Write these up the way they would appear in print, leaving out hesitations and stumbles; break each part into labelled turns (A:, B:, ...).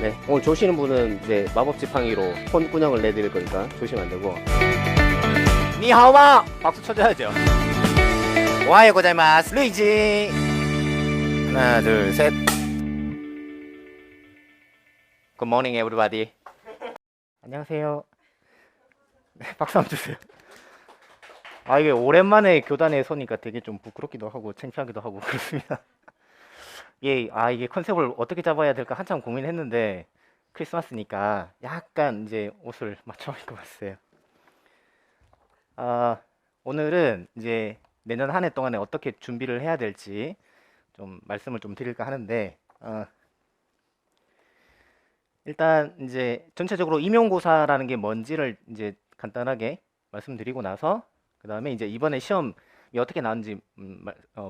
A: 네, 오늘 조시는 분은 이제 마법 지팡이로 혼꾸녕을 내드릴 거니까 조시면 안 되고.
B: 니하오마! 박수 쳐줘야죠. 오하요 고자이마스 루이지. 하나 둘 셋. Good morning everybody. 안녕하세요. 네, 박수 한번 주세요. 아, 이게 오랜만에 교단에 서니까 되게 좀 부끄럽기도 하고 창피하기도 하고 그렇습니다. 이게 컨셉을 어떻게 잡아야 될까 한참 고민했는데 크리스마스니까 약간 이제 옷을 맞춰 입고 왔어요. 오늘은 이제 내년 한 해 동안에 어떻게 준비를 해야 될지 좀 말씀을 좀 드릴까 하는데, 일단 이제 전체적으로 임용고사라는 게 뭔지를 이제 간단하게 말씀드리고 나서 그 다음에 이제 이번에 시험이 어떻게 나왔는지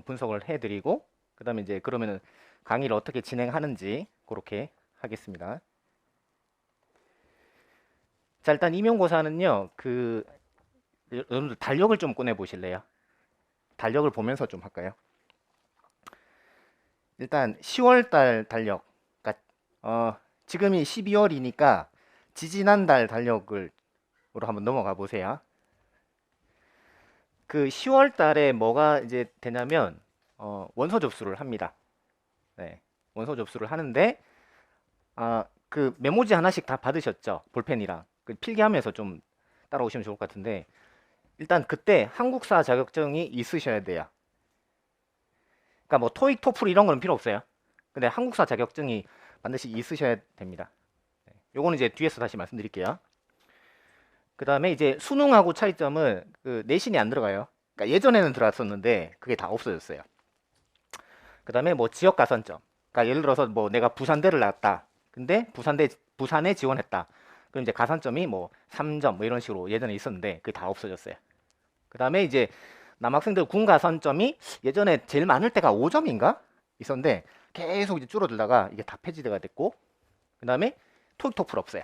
B: 분석을 해드리고 그 다음에 이제 그러면은 강의를 어떻게 진행하는지 그렇게 하겠습니다. 자, 일단 임용고사는요, 여러분들 달력을 좀 꺼내 보실래요? 달력을 보면서 좀 할까요? 일단 10월달 달력, 그러니까 지금이 12월이니까 지지난달 달력으로 한번 넘어가 보세요. 그 10월 달에 뭐가 이제 되냐면 원서 접수를 합니다. 네, 원서 접수를 하는데 그 메모지 하나씩 다 받으셨죠? 볼펜이랑 그 필기하면서 좀 따라오시면 좋을 것 같은데, 일단 그때 한국사 자격증이 있으셔야 돼요. 그러니까 뭐 토익, 토플 이런 거는 필요 없어요. 근데 한국사 자격증이 반드시 있으셔야 됩니다. 네, 요거는 이제 뒤에서 다시 말씀드릴게요. 그 다음에 이제 수능하고 차이점은 그 내신이 안 들어가요. 그러니까 예전에는 들어갔었는데 그게 다 없어졌어요. 그 다음에 뭐 지역 가산점. 그러니까 예를 들어서 뭐 내가 부산대를 나왔다. 근데 부산에 지원했다. 그럼 이제 가산점이 뭐 3점 뭐 이런 식으로 예전에 있었는데 그게 다 없어졌어요. 그 다음에 이제 남학생들 군 가산점이 예전에 제일 많을 때가 5점인가 있었는데 계속 이제 줄어들다가 이게 다 폐지가 됐고, 그 다음에 토익 토플 없어요.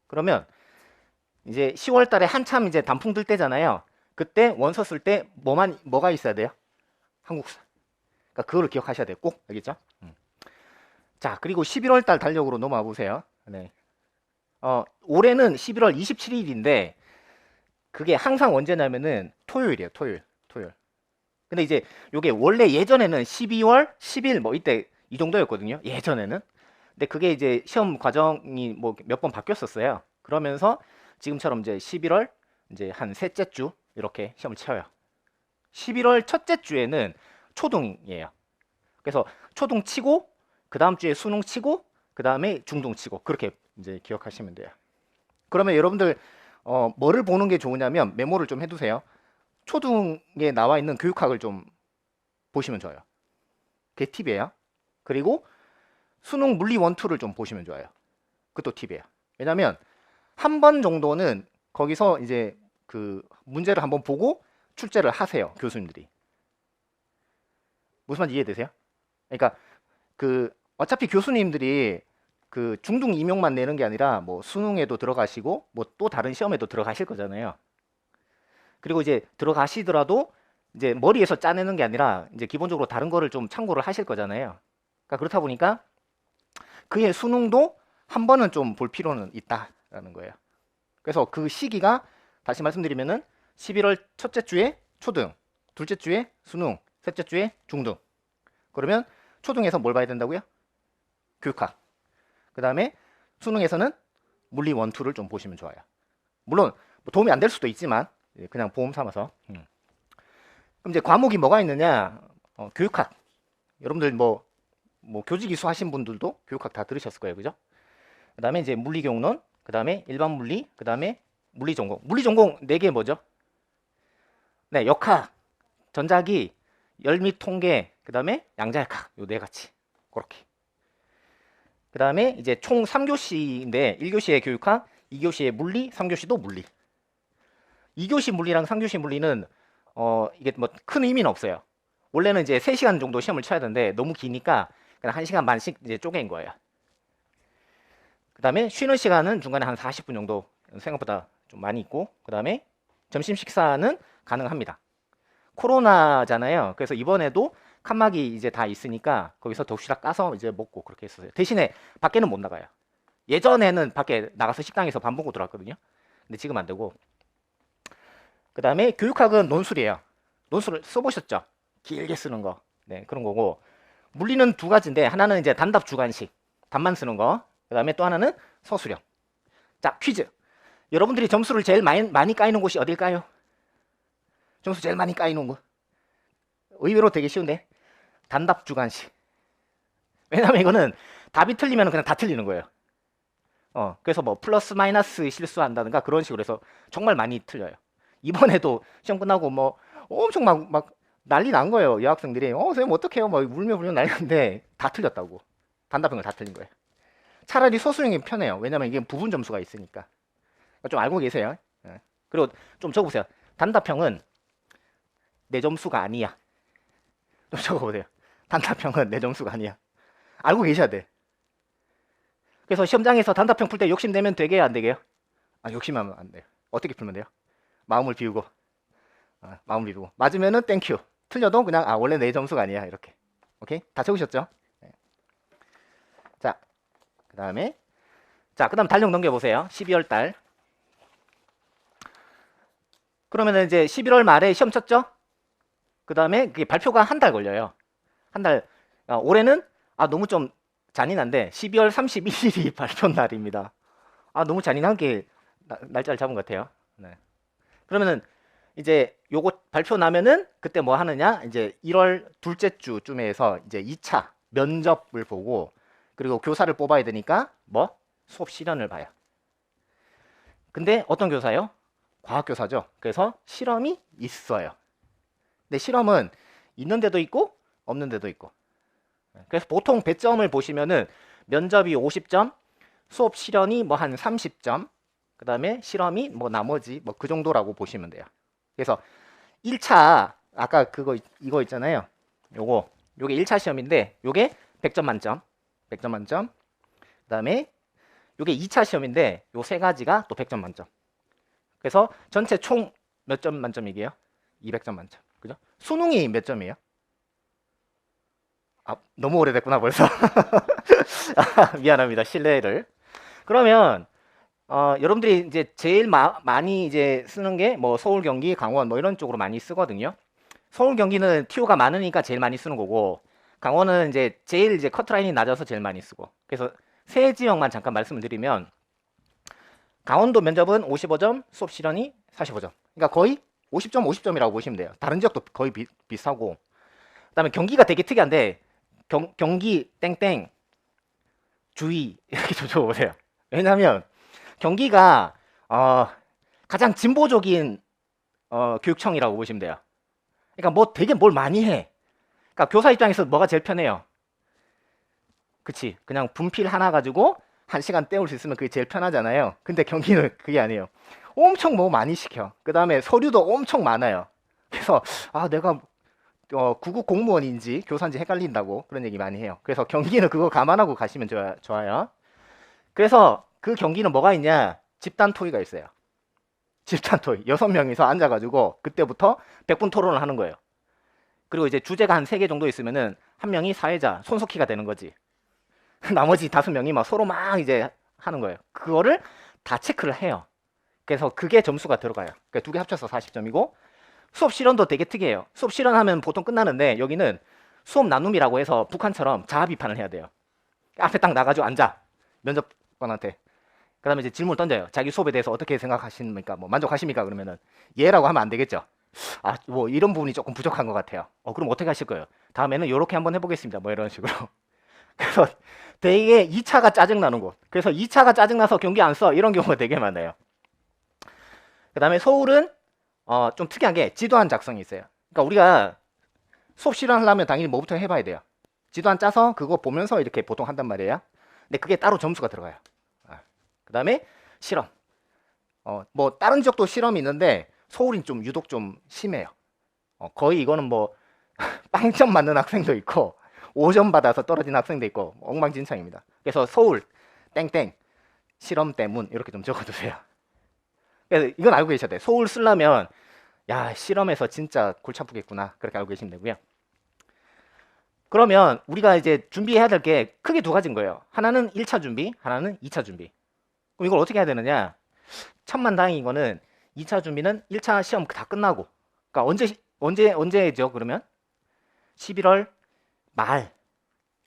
B: 그러면 이제 10월 달에 한참 이제 단풍 들 때잖아요. 그때 원서 쓸 때 뭐가 있어야 돼요? 한국사. 그러니까 그거를 기억하셔야 돼요. 꼭. 알겠죠? 자, 그리고 11월 달 달력으로 넘어와 보세요. 네. 올해는 11월 27일인데 그게 항상 언제냐면은 토요일이에요. 토요일. 근데 이제 요게 원래 예전에는 12월 10일 뭐 이때 이 정도였거든요. 예전에는. 근데 그게 이제 시험 과정이 뭐 몇 번 바뀌었었어요. 그러면서 지금처럼 이제 11월 이제 한 셋째 주 이렇게 시험을 쳐요. 11월 첫째 주에는 초등이에요. 그래서 초등 치고 그 다음 주에 수능 치고 그 다음에 중등 치고 그렇게 이제 기억하시면 돼요. 그러면 여러분들 뭐를 보는 게 좋으냐면 메모를 좀 해두세요. 초등에 나와 있는 교육학을 좀 보시면 좋아요. 그게 팁이에요. 그리고 수능 물리 원투를 좀 보시면 좋아요. 그것도 팁이에요. 왜냐면 한 번 정도는 거기서 이제 그 문제를 한번 보고 출제를 하세요. 교수님들이. 무슨 말인지 이해되세요? 그러니까 그 어차피 교수님들이 그 중등 임용만 내는 게 아니라 뭐 수능에도 들어가시고 뭐 또 다른 시험에도 들어가실 거잖아요. 그리고 이제 들어가시더라도 이제 머리에서 짜내는 게 아니라 이제 기본적으로 다른 거를 좀 참고를 하실 거잖아요. 그러니까 그렇다 보니까 그의 수능도 한 번은 좀 볼 필요는 있다라는 거예요. 그래서 그 시기가 다시 말씀드리면은 11월 첫째 주에 초등, 둘째 주에 수능, 셋째 주에 중등. 그러면 초등에서 뭘 봐야 된다고요? 교육학. 그 다음에 수능에서는 물리 원투를 좀 보시면 좋아요. 물론 뭐 도움이 안 될 수도 있지만 그냥 보험 삼아서. 그럼 이제 과목이 뭐가 있느냐? 교육학. 여러분들 뭐 교직이수 하신 분들도 교육학 다 들으셨을 거예요, 그죠? 그 다음에 이제 물리경론, 그 다음에 일반 물리, 그 다음에 물리전공. 물리전공 4개 뭐죠? 네, 역학, 전자기, 열 및 통계, 그 다음에 양자역학. 요 4가지. 그렇게. 그 다음에 이제 총 3교시인데 1교시에 교육학, 2교시에 물리, 3교시도 물리. 2교시 물리랑 3교시 물리는 이게 뭐 큰 의미는 없어요. 원래는 이제 3시간 정도 시험을 쳐야 되는데 너무 기니까 그냥 1시간 반씩 이제 쪼갠 거예요. 그 다음에 쉬는 시간은 중간에 한 40분 정도 생각보다 좀 많이 있고, 그 다음에 점심 식사는 가능합니다. 코로나잖아요. 그래서 이번에도 칸막이 이제 다 있으니까 거기서 도시락 까서 이제 먹고 그렇게 했어요. 대신에 밖에는 못 나가요. 예전에는 밖에 나가서 식당에서 밥 먹고 들어왔거든요. 근데 지금 안 되고. 그 다음에 교육학은 논술이에요. 논술을 써보셨죠? 길게 쓰는 거. 네, 그런 거고. 물리는 두 가지인데 하나는 이제 단답 주관식. 답만 쓰는 거. 그 다음에 또 하나는 서술형. 자, 퀴즈. 여러분들이 점수를 제일 많이 까이는 곳이 어딜까요? 점수 제일 많이 까이는 곳. 의외로 되게 쉬운데. 단답 주관식. 왜냐면 이거는 답이 틀리면 그냥 다 틀리는 거예요. 그래서 뭐 플러스 마이너스 실수한다든가 그런 식으로 해서 정말 많이 틀려요. 이번에도 시험 끝나고 뭐 엄청 막 난리 난 거예요. 여학생들이 선생님 어떡해요? 막 울며 난리 났는데 다 틀렸다고. 단답형을 다 틀린 거예요. 차라리 서술형이 편해요. 왜냐면 이게 부분 점수가 있으니까. 좀 알고 계세요. 예. 그리고 좀 적어보세요. 단답형은 내 점수가 아니야. 좀 적어보세요. 단답형은 내 점수가 아니야. 알고 계셔야 돼. 그래서 시험장에서 단답형 풀 때 욕심내면 되게요, 안 되게요? 욕심하면 안 돼요. 어떻게 풀면 돼요? 마음을 비우고. 마음을 비우고. 맞으면은 땡큐. 틀려도 그냥 원래 내 점수가 아니야. 이렇게. 오케이? 다 적으셨죠? 네. 자, 그 다음에 달력 넘겨보세요. 12월 달. 그러면은 이제 11월 말에 시험 쳤죠? 그 다음에 그게 발표가 한 달 걸려요. 한 달. 올해는 너무 좀 잔인한데 12월 31일이 발표 날입니다. 너무 잔인한 게 날짜를 잡은 것 같아요. 네. 그러면은 이제 요거 발표 나면은 그때 뭐 하느냐? 이제 1월 둘째 주쯤에 해서 이제 2차 면접을 보고 그리고 교사를 뽑아야 되니까 뭐 수업 실현을 봐요. 근데 어떤 교사요? 과학교사죠. 그래서 실험이 있어요. 근데 실험은 있는 데도 있고 없는 데도 있고. 그래서 보통 배점을 보시면은 면접이 50점, 수업 실현이 뭐 한 30점, 그 다음에 실험이 뭐 나머지 뭐 그 정도라고 보시면 돼요. 그래서 1차 아까 이거 있잖아요. 요게 1차 시험인데 요게 100점 만점. 100점 만점. 그 다음에 요게 2차 시험인데 요 세 가지가 또 100점 만점. 그래서 전체 총 몇 점 만점이게요? 200점 만점. 그죠? 수능이 몇 점이에요? 너무 오래됐구나 벌써. 미안합니다. 실례를. 그러면 여러분들이 이제 제일 많이 이제 쓰는 게 뭐 서울, 경기, 강원 뭐 이런 쪽으로 많이 쓰거든요. 서울, 경기는 TO가 많으니까 제일 많이 쓰는 거고, 강원은 이제 제일 이제 커트라인이 낮아서 제일 많이 쓰고. 그래서 세 지역만 잠깐 말씀을 드리면, 강원도 면접은 55점, 수업 실현이 45점. 그러니까 거의 50점, 50점이라고 보시면 돼요. 다른 지역도 거의 비슷하고. 그다음에 경기가 되게 특이한데 경기 땡땡 주의 이렇게 좀 적어보세요. 왜냐하면 경기가 가장 진보적인 교육청이라고 보시면 돼요. 그러니까 뭐 되게 뭘 많이 해. 그러니까 교사 입장에서 뭐가 제일 편해요? 그치? 그냥 분필 하나 가지고 1시간 때울 수 있으면 그게 제일 편하잖아요. 근데 경기는 그게 아니에요. 엄청 뭐 많이 시켜. 그 다음에 서류도 엄청 많아요. 그래서 내가 구급 공무원인지 교사인지 헷갈린다고 그런 얘기 많이 해요. 그래서 경기는 그거 감안하고 가시면 좋아요. 그래서 그 경기는 뭐가 있냐? 집단 토의가 있어요. 집단 토의. 6명이서 앉아가지고 그때부터 100분 토론을 하는 거예요. 그리고 이제 주제가 한 3개 정도 있으면은 한 명이 사회자, 손석희가 되는 거지. 나머지 5명이 막 서로 막 이제 하는 거예요. 그거를 다 체크를 해요. 그래서 그게 점수가 들어가요. 그러니까 두 개 합쳐서 40점이고, 수업 실현도 되게 특이해요. 수업 실현하면 보통 끝나는데 여기는 수업 나눔이라고 해서 북한처럼 자아 비판을 해야 돼요. 앞에 딱 나가지고 앉아. 면접관한테. 그 다음에 이제 질문을 던져요. 자기 수업에 대해서 어떻게 생각하십니까? 뭐 만족하십니까? 그러면은 예라고 하면 안 되겠죠. 뭐 이런 부분이 조금 부족한 것 같아요. 그럼 어떻게 하실 거예요? 다음에는 이렇게 한번 해보겠습니다. 뭐 이런 식으로. 그래서 되게 2차가 짜증나는 곳. 그래서 2차가 짜증나서 경기 안 써. 이런 경우가 되게 많아요. 그 다음에 서울은 좀 특이한 게 지도안 작성이 있어요. 그러니까 우리가 수업 실현하려면 당연히 뭐부터 해봐야 돼요. 지도안 짜서 그거 보면서 이렇게 보통 한단 말이에요. 근데 그게 따로 점수가 들어가요. 그 다음에 실험. 뭐 다른 지역도 실험이 있는데 서울이 좀 유독 좀 심해요. 거의 이거는 뭐 빵점 맞는 학생도 있고 5점 받아서 떨어진 학생도 있고 엉망진창입니다. 그래서 서울 땡땡 실험 때문 이렇게 좀 적어두세요. 그래서 이건 알고 계셔야 돼요. 서울 쓰려면 야 실험에서 진짜 골치 아프겠구나 그렇게 알고 계시면 되고요. 그러면 우리가 이제 준비해야 될 게 크게 두 가지인 거예요. 하나는 1차 준비, 하나는 2차 준비. 그럼 이걸 어떻게 해야 되느냐? 천만다행인 거는 2차 준비는 1차 시험 다 끝나고, 그러니까 언제죠? 그러면 11월 말,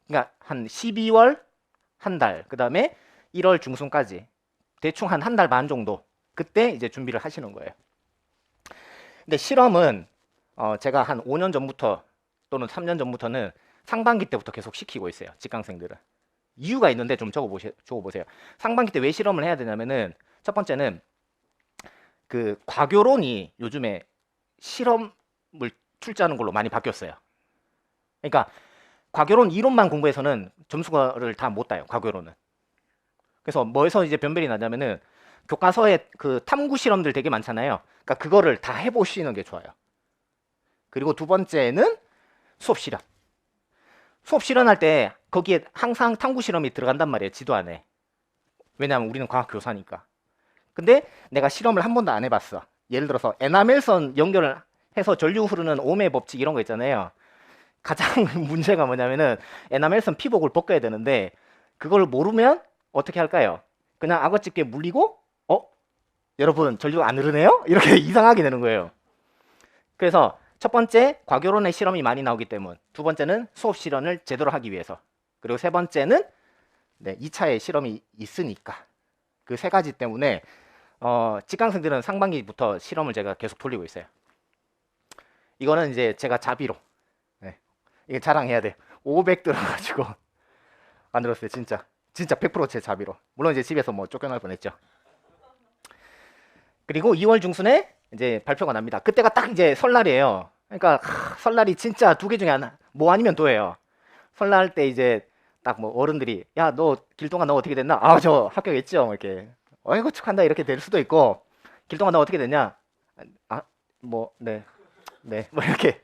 B: 그러니까 한 12월 한 달, 그 다음에 1월 중순까지 대충 한 달 반 정도, 그때 이제 준비를 하시는 거예요. 근데 실험은 제가 한 5년 전부터 또는 3년 전부터는 상반기 때부터 계속 시키고 있어요. 직강생들은. 이유가 있는데 좀 적어보세요. 상반기 때 왜 실험을 해야 되냐면은, 첫 번째는 그 과교론이 요즘에 실험을 출제하는 걸로 많이 바뀌었어요. 그러니까 과교론 이론만 공부해서는 점수를 다 못 따요. 과교론은. 그래서 뭐에서 이제 변별이 나냐면은, 교과서에 그 탐구 실험들 되게 많잖아요. 그러니까 그거를 다 해보시는 게 좋아요. 그리고 두 번째는 수업 실험. 수업 실험할 때 거기에 항상 탐구 실험이 들어간단 말이에요. 지도 안에. 왜냐하면 우리는 과학 교사니까. 근데 내가 실험을 한 번도 안 해봤어. 예를 들어서 에나멜선 연결을 해서 전류 흐르는 ohm의 법칙 이런 거 있잖아요. 가장 문제가 뭐냐면은 에나멜선 피복을 벗겨야 되는데, 그걸 모르면 어떻게 할까요? 그냥 악어 집게 물리고 여러분 전류가 안 흐르네요? 이렇게 이상하게 되는 거예요. 그래서 첫 번째, 과교론의 실험이 많이 나오기 때문. 두 번째는 수업 실험을 제대로 하기 위해서. 그리고 세 번째는 2차의 실험이 있으니까. 그 세 가지 때문에 직강생들은 상반기부터 실험을 제가 계속 돌리고 있어요. 이거는 이제 제가 자비로, 이게 자랑해야 돼. 500 들어가지고 만들었어요. 진짜 100% 제 자비로. 물론 이제 집에서 뭐 쫓겨날 뻔했죠. 그리고 2월 중순에 이제 발표가 납니다. 그때가 딱 이제 설날이에요. 그러니까 설날이 진짜 두 개 중에 하나, 뭐 아니면 도예요. 설날 때 이제 딱 뭐 어른들이, 야, 너 길동아 너 어떻게 됐나? 아, 저 합격했죠. 이렇게. 어이구 축한다 이렇게 될 수도 있고, 길동아 너 어떻게 됐냐? 뭐 뭐 이렇게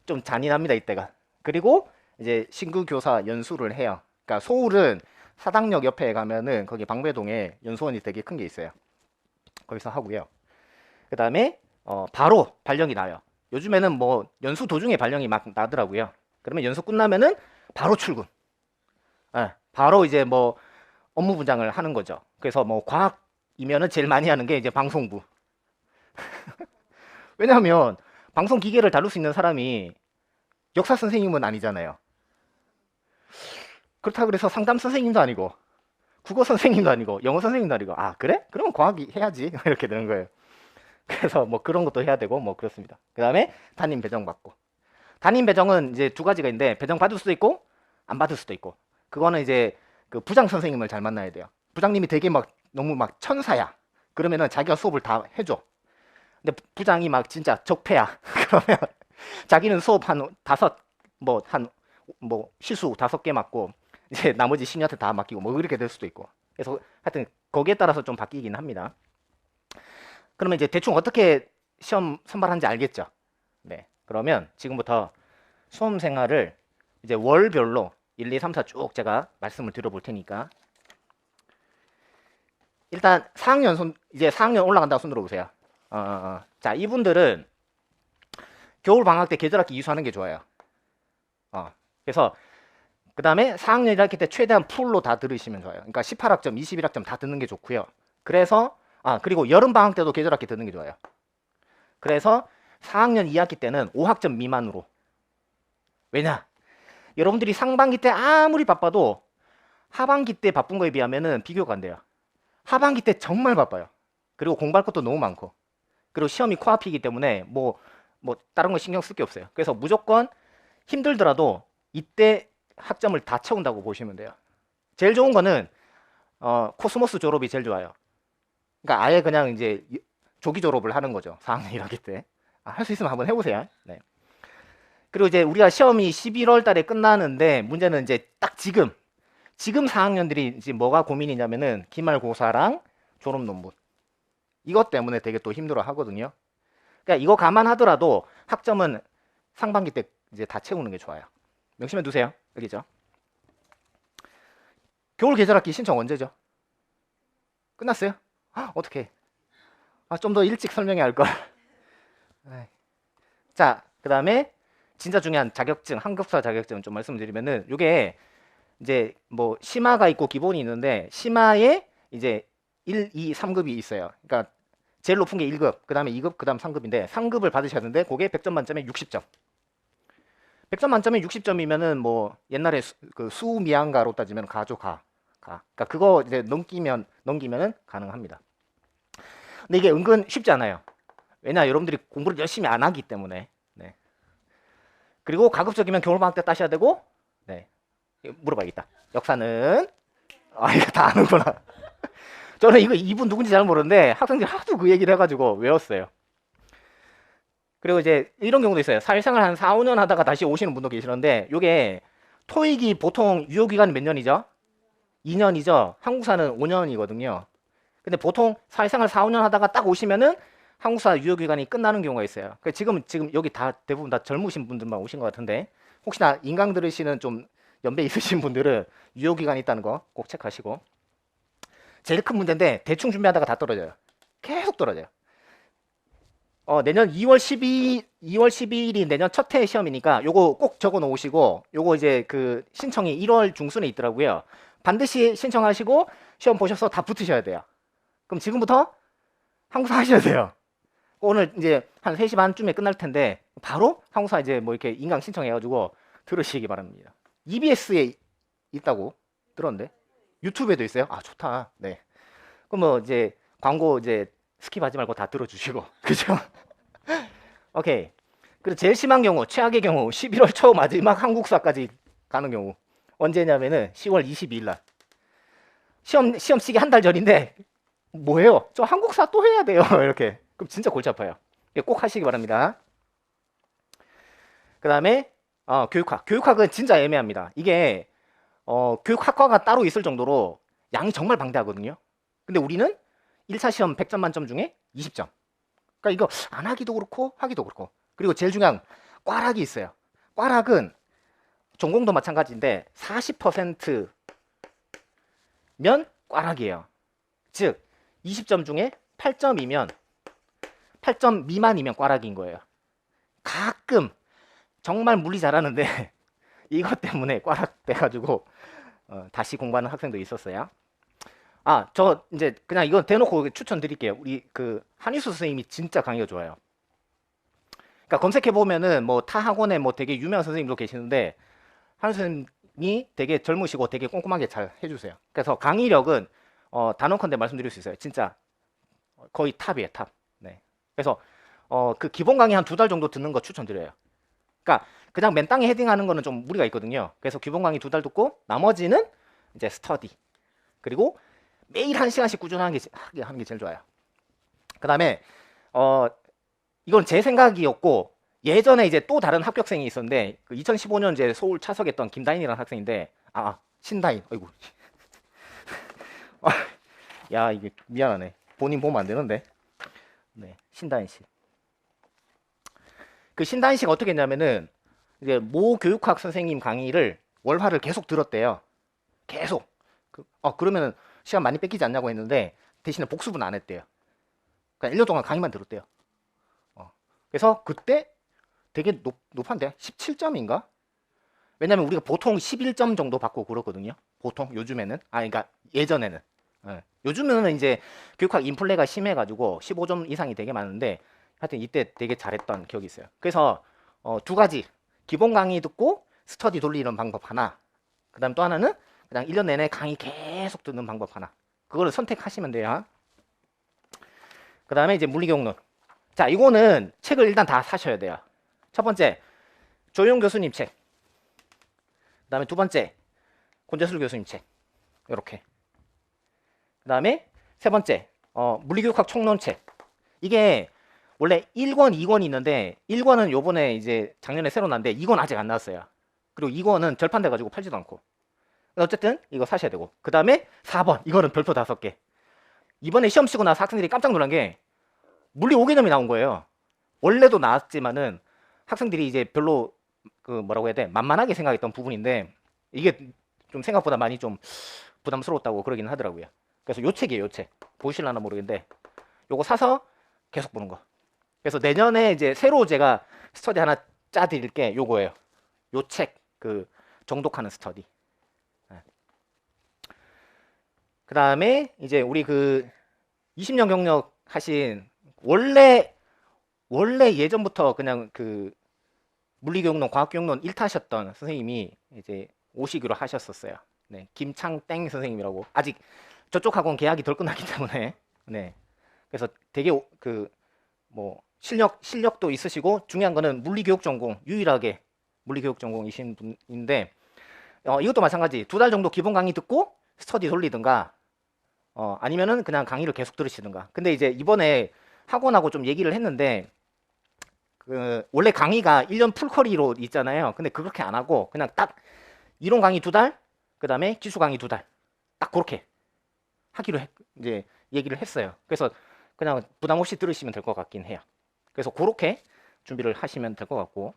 B: 좀 잔인합니다 이때가. 그리고 이제 신규 교사 연수를 해요. 그러니까 서울은 사당역 옆에 가면은 거기 방배동에 연수원이 되게 큰 게 있어요. 거기서 하고요. 그 다음에 바로 발령이 나요. 요즘에는 뭐 연수 도중에 발령이 막 나더라고요. 그러면 연수 끝나면은 바로 출근. 바로 이제 뭐 업무 분장을 하는 거죠. 그래서 뭐 과학이면은 제일 많이 하는 게 이제 방송부. 왜냐하면 방송 기계를 다룰 수 있는 사람이 역사 선생님은 아니잖아요. 그렇다 그래서 상담 선생님도 아니고, 국어 선생님도 아니고, 영어 선생님도 아니고, 아 그래? 그러면 과학이 해야지. 이렇게 되는 거예요. 그래서 뭐 그런 것도 해야 되고 뭐 그렇습니다. 그 다음에 담임 배정 받고. 담임 배정은 이제 두 가지가 있는데, 배정 받을 수도 있고 안 받을 수도 있고. 그거는 이제 그 부장 선생님을 잘 만나야 돼요. 부장님이 되게 막 너무 막 천사야. 그러면은 자기가 수업을 다 해줘. 근데 부장이 막 진짜 적폐야. 그러면 자기는 수업 한 실수 5개 맡고 이제 나머지 신입한테 다 맡기고 뭐 이렇게 될 수도 있고. 그래서 하여튼 거기에 따라서 좀 바뀌긴 합니다. 그러면 이제 대충 어떻게 시험 선발하는지 알겠죠? 네. 그러면 지금부터 수험 생활을 이제 월별로 1, 2, 3, 4 쭉 제가 말씀을 드려볼 테니까, 일단 4학년 이제 4학년 올라간다고 손 들어보세요. 자, 이분들은 겨울 방학 때 계절학기 이수하는 게 좋아요. 그래서 그 다음에 4학년 1학기 때 최대한 풀로 다 들으시면 좋아요. 그러니까 18학점, 21학점 다 듣는 게 좋고요. 그래서 그리고 여름 방학 때도 계절학기 듣는 게 좋아요. 그래서 4학년 2학기 때는 5학점 미만으로. 왜냐? 여러분들이 상반기 때 아무리 바빠도 하반기 때 바쁜 거에 비하면은 비교가 안 돼요. 하반기 때 정말 바빠요. 그리고 공부할 것도 너무 많고, 그리고 시험이 코앞이기 때문에 뭐 다른 거 신경 쓸 게 없어요. 그래서 무조건 힘들더라도 이때 학점을 다 채운다고 보시면 돼요. 제일 좋은 거는 코스모스 졸업이 제일 좋아요. 그러니까 아예 그냥 이제 조기 졸업을 하는 거죠. 4학년 1학기 때. 할 수 있으면 한번 해보세요. 네. 그리고 이제 우리가 시험이 11월 달에 끝나는데, 문제는 이제 딱 지금 4학년들이 이제 뭐가 고민이냐면은 기말고사랑 졸업 논문. 이것 때문에 되게 또 힘들어 하거든요. 그러니까 이거 감안하더라도 학점은 상반기 때 이제 다 채우는 게 좋아요. 명심해 두세요. 여기죠. 겨울 계절학기 신청 언제죠? 끝났어요? 어떻게? 좀 더 일찍 설명해야 할 걸. 자, 그 다음에 진짜 중요한 자격증, 한급사 자격증 좀 말씀드리면은 요게 이제 뭐 심화가 있고 기본이 있는데 심화에 이제 1, 2, 3급이 있어요. 그러니까 제일 높은 게 1급, 그다음에 2급, 그다음 3급인데 3급을 받으셔야 되는데 그게 100점 만점에 60점. 100점 만점에 60점이면은 뭐 옛날에 그 수미양가로 따지면 가죠, 가. 그러니까 그거 이제 넘기면은 가능합니다. 근데 이게 은근 쉽지 않아요. 왜냐, 여러분들이 공부를 열심히 안 하기 때문에. 네. 그리고 가급적이면 겨울방학 때 따셔야 되고, 네. 물어봐야겠다. 역사는 이거 다 아는구나. 저는 이분 누군지 잘 모르는데 학생들이 하도 그 얘기를 해가지고 외웠어요. 그리고 이제 이런 경우도 있어요. 사회생활 한 4, 5년 하다가 다시 오시는 분도 계시는데 요게 토익이 보통 유효기간이 몇 년이죠? 2년이죠. 한국사는 5년이거든요. 근데 보통 사회생활 4, 5년 하다가 딱 오시면은 한국사 유효기간이 끝나는 경우가 있어요. 지금 여기 다 대부분 다 젊으신 분들만 오신 것 같은데 혹시나 인강 들으시는 좀 연배 있으신 분들은 유효기간이 있다는 거 꼭 체크하시고. 제일 큰 문제인데 대충 준비하다가 다 떨어져요. 계속 떨어져요. 내년 2월 12일이 내년 첫 해 시험이니까 요거 꼭 적어 놓으시고 요거 이제 그 신청이 1월 중순에 있더라고요. 반드시 신청하시고 시험 보셔서 다 붙으셔야 돼요. 그럼 지금부터 한국사 하셔야 돼요. 오늘 이제 한 3시 반쯤에 끝날 텐데 바로 한국사 이제 뭐 이렇게 인강 신청해가지고 들으시기 바랍니다. EBS에 있다고 들었는데 유튜브에도 있어요. 아, 좋다. 네. 그럼 뭐 이제 광고 이제 스킵하지 말고 다 들어주시고 그죠? 오케이. 그리고 제일 심한 경우, 최악의 경우 11월 초 마지막 한국사까지 가는 경우 언제냐면은 10월 22일 날 시험 시기 한 달 전인데 뭐예요? 저 한국사 또 해야 돼요. 이렇게. 그럼 진짜 골치 아파요. 꼭 하시기 바랍니다. 그 다음에 교육학은 진짜 애매합니다. 이게 교육학과가 따로 있을 정도로 양이 정말 방대하거든요. 근데 우리는 1차 시험 100점 만점 중에 20점. 그러니까 이거 안 하기도 그렇고 하기도 그렇고. 그리고 제일 중요한 꽈락이 있어요. 꽈락은 전공도 마찬가지인데 40%면 꽈락이에요. 즉 20점 중에 8점이면 8점 미만이면 꽈락인 거예요. 가끔 정말 물리 잘하는데 이것 때문에 꽈락 돼가지고 다시 공부하는 학생도 있었어요. 저 이제 그냥 이거 대놓고 추천드릴게요. 우리 그 한희수 선생님이 진짜 강의가 좋아요. 그러니까 검색해 보면은 뭐 타 학원에 뭐 되게 유명한 선생님도 계시는데 한희수 선생님이 되게 젊으시고 되게 꼼꼼하게 잘 해주세요. 그래서 강의력은 단언컨대 말씀드릴 수 있어요. 진짜 거의 탑이에요, 탑. 네. 그래서 그 기본 강의 한 2달 정도 듣는 거 추천드려요. 그러니까 그냥 맨 땅에 헤딩하는 거는 좀 무리가 있거든요. 그래서 기본 강의 2달 듣고 나머지는 이제 스터디. 그리고 매일 1시간씩 꾸준하게 하는 게 제일 좋아요. 그 다음에 이건 제 생각이었고 예전에 이제 또 다른 합격생이 있었는데 그 2015년 이제 서울 차석했던 김다인이라는 학생인데 신다인. 아이고. 야, 이게 미안하네. 본인 보면 안 되는데. 네, 신다인 씨. 그 신다인 씨가 어떻게 했냐면은 이제 모 교육학 선생님 강의를 월화를 계속 들었대요. 계속. 그러면은 시간 많이 뺏기지 않냐고 했는데 대신에 복습은 안 했대요. 그러니까 1년 동안 강의만 들었대요. 그래서 그때 되게 높은데 17점인가? 왜냐면 우리가 보통 11점 정도 받고 그러거든요. 보통 요즘에는 그러니까 예전에는. 요즘에는 이제 교육학 인플레가 심해가지고 15점 이상이 되게 많은데 하여튼 이때 되게 잘했던 기억이 있어요. 그래서 2가지 기본 강의 듣고 스터디 돌리는 방법 하나, 그 다음 또 하나는 그냥 1년 내내 강의 계속 듣는 방법 하나, 그거를 선택하시면 돼요. 그 다음에 이제 물리경론. 자, 이거는 책을 일단 다 사셔야 돼요. 첫 번째 조용 교수님 책, 그 다음에 두 번째 권재술 교수님 책, 이렇게. 그 다음에 세 번째 물리교육학 총론책. 이게 원래 1권, 2권이 있는데 1권은 요번에 이제 작년에 새로 났는데 2권 아직 안 나왔어요. 그리고 2권은 절판돼 가지고 팔지도 않고. 어쨌든 이거 사셔야 되고. 그 다음에 4번 이거는 별표 5개. 이번에 시험 치고 나서 학생들이 깜짝 놀란 게 물리 5개념이 나온 거예요. 원래도 나왔지만은 학생들이 이제 별로 그 뭐라고 해야 돼, 만만하게 생각했던 부분인데 이게 좀 생각보다 많이 좀 부담스러웠다고 그러긴 하더라고요. 그래서 요 책이에요, 요 책. 보이실라나 모르겠는데 요거 사서 계속 보는 거. 그래서 내년에 이제 새로 제가 스터디 하나 짜드릴 게 요거예요. 요 책 그 정독하는 스터디. 그 다음에 이제 우리 그 20년 경력 하신 원래 예전부터 그냥 그 물리교육론, 과학교육론 1타셨던 선생님이 이제 오시기로 하셨었어요. 네, 김창땡 선생님이라고. 아직 저쪽하고는 계약이 덜 끝났기 때문에. 네. 그래서 되게 그 뭐 실력도 있으시고 중요한 거는 물리교육 전공, 유일하게 물리교육 전공이신 분인데 이것도 마찬가지. 2달 정도 기본 강의 듣고 스터디 돌리든가 아니면은 그냥 강의를 계속 들으시든가. 근데 이제 이번에 학원하고 좀 얘기를 했는데 그 원래 강의가 1년 풀커리로 있잖아요. 근데 그렇게 안 하고 그냥 딱 이론 강의 2달, 그다음에 기술 강의 2달. 딱 그렇게 하기로 이제 얘기를 했어요. 그래서 그냥 부담 없이 들으시면 될 것 같긴 해요. 그래서 그렇게 준비를 하시면 될 것 같고.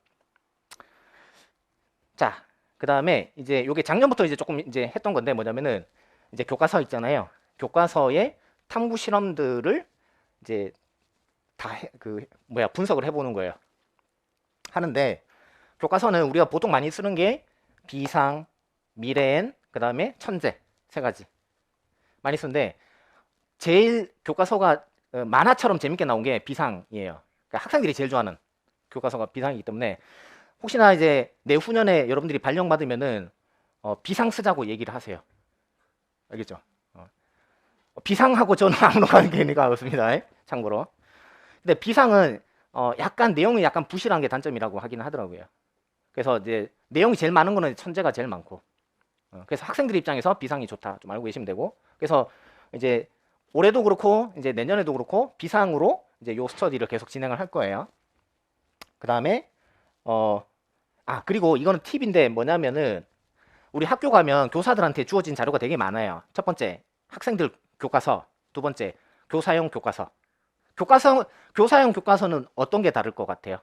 B: 자, 그다음에 이제 요게 작년부터 이제 조금 이제 했던 건데 뭐냐면은 이제 교과서 있잖아요. 교과서의 탐구 실험들을 이제 다 분석을 해보는 거예요. 하는데 교과서는 우리가 보통 많이 쓰는 게 비상, 미래엔, 그 다음에 천재 세 가지 많이 쓰는데 제일 교과서가 만화처럼 재밌게 나온 게 비상이에요. 그러니까 학생들이 제일 좋아하는 교과서가 비상이기 때문에 혹시나 이제 내후년에 여러분들이 발령받으면은 비상 쓰자고 얘기를 하세요. 알겠죠? 비상하고 저는 아무런 관계가 없습니다. 참고로. 근데 비상은 약간 내용이 약간 부실한 게 단점이라고 하긴 하더라고요. 그래서 이제 내용이 제일 많은 거는 천재가 제일 많고. 그래서 학생들 입장에서 비상이 좋다. 좀 알고 계시면 되고. 그래서 이제 올해도 그렇고 이제 내년에도 그렇고 비상으로 이제 요 스터디를 계속 진행을 할 거예요. 그다음에 그리고 이거는 팁인데 뭐냐면은 우리 학교 가면 교사들한테 주어진 자료가 되게 많아요. 첫 번째 학생들 교과서, 두 번째 교사용 교과서. 교사용 교과서는 어떤 게 다를 것 같아요?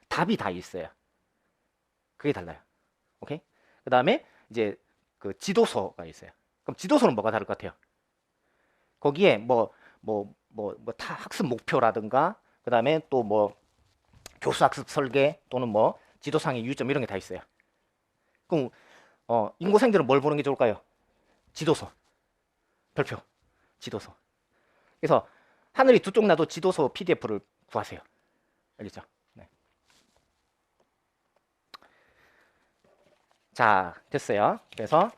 B: 답이 다 있어요. 그게 달라요. 오케이? 그 다음에 이제 그 지도서가 있어요. 그럼 지도서는 뭐가 다를 것 같아요? 거기에 다 학습 목표라든가, 그 다음에 또 뭐 교수 학습 설계 또는 뭐 지도상의 유의점 이런 게 다 있어요. 그럼 인고생들은 뭘 보는 게 좋을까요? 지도서, 별표, 지도서. 그래서 하늘이 두 쪽 나도 지도서 PDF를 구하세요. 알겠죠? 네. 자, 됐어요. 그래서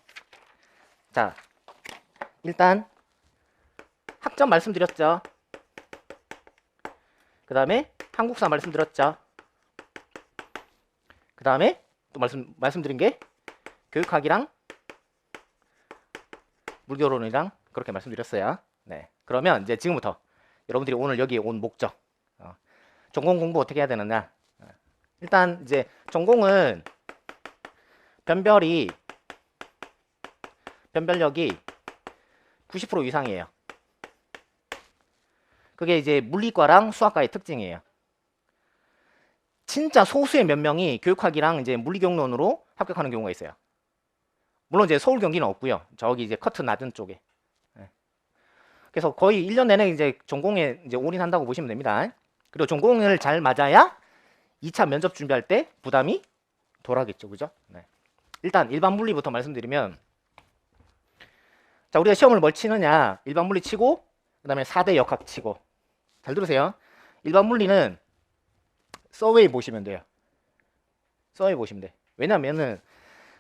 B: 자, 일단 학점 말씀드렸죠. 그 다음에 한국사 말씀드렸죠. 그 다음에 또 말씀드린 게 교육학이랑 물교론이랑 그렇게 말씀드렸어요. 네. 그러면 이제 지금부터 여러분들이 오늘 여기 온 목적, 전공 공부 어떻게 해야 되느냐. 일단 이제 전공은 변별력이 90% 이상이에요. 그게 이제 물리과랑 수학과의 특징이에요. 진짜 소수의 몇 명이 교육학이랑 이제 물리경론으로 합격하는 경우가 있어요. 물론 이제 서울 경기는 없고요. 저기 이제 커트 낮은 쪽에. 그래서 거의 1년 내내 이제 전공에 이제 올인한다고 보시면 됩니다. 그리고 전공을 잘 맞아야 2차 면접 준비할 때 부담이 덜하겠죠. 그죠? 네. 일단 일반 물리부터 말씀드리면, 자, 우리가 시험을 뭘 치느냐? 일반 물리 치고 그다음에 4대 역학 치고. 잘 들으세요. 일반 물리는 서웨이 보시면 돼요. 서웨이 보시면 돼. 왜냐면은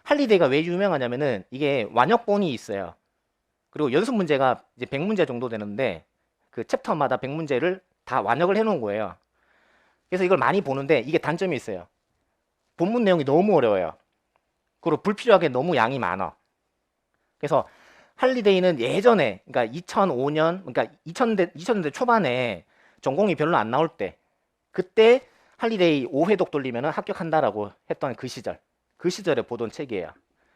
B: 할리데이가 왜 유명하냐면은 이게 완역본이 있어요. 그리고 연습 문제가 이제 100문제 정도 되는데 그 챕터마다 100문제를 다 완역을 해 놓은 거예요. 그래서 이걸 많이 보는데 이게 단점이 있어요. 본문 내용이 너무 어려워요. 그리고 불필요하게 너무 양이 많아. 그래서 할리데이는 예전에, 그러니까 2005년, 그러니까 2000년대 초반에 전공이 별로 안 나올 때, 그때 할리데이 5회독 돌리면 합격한다라고 했던 그 시절에 보던 책이에요.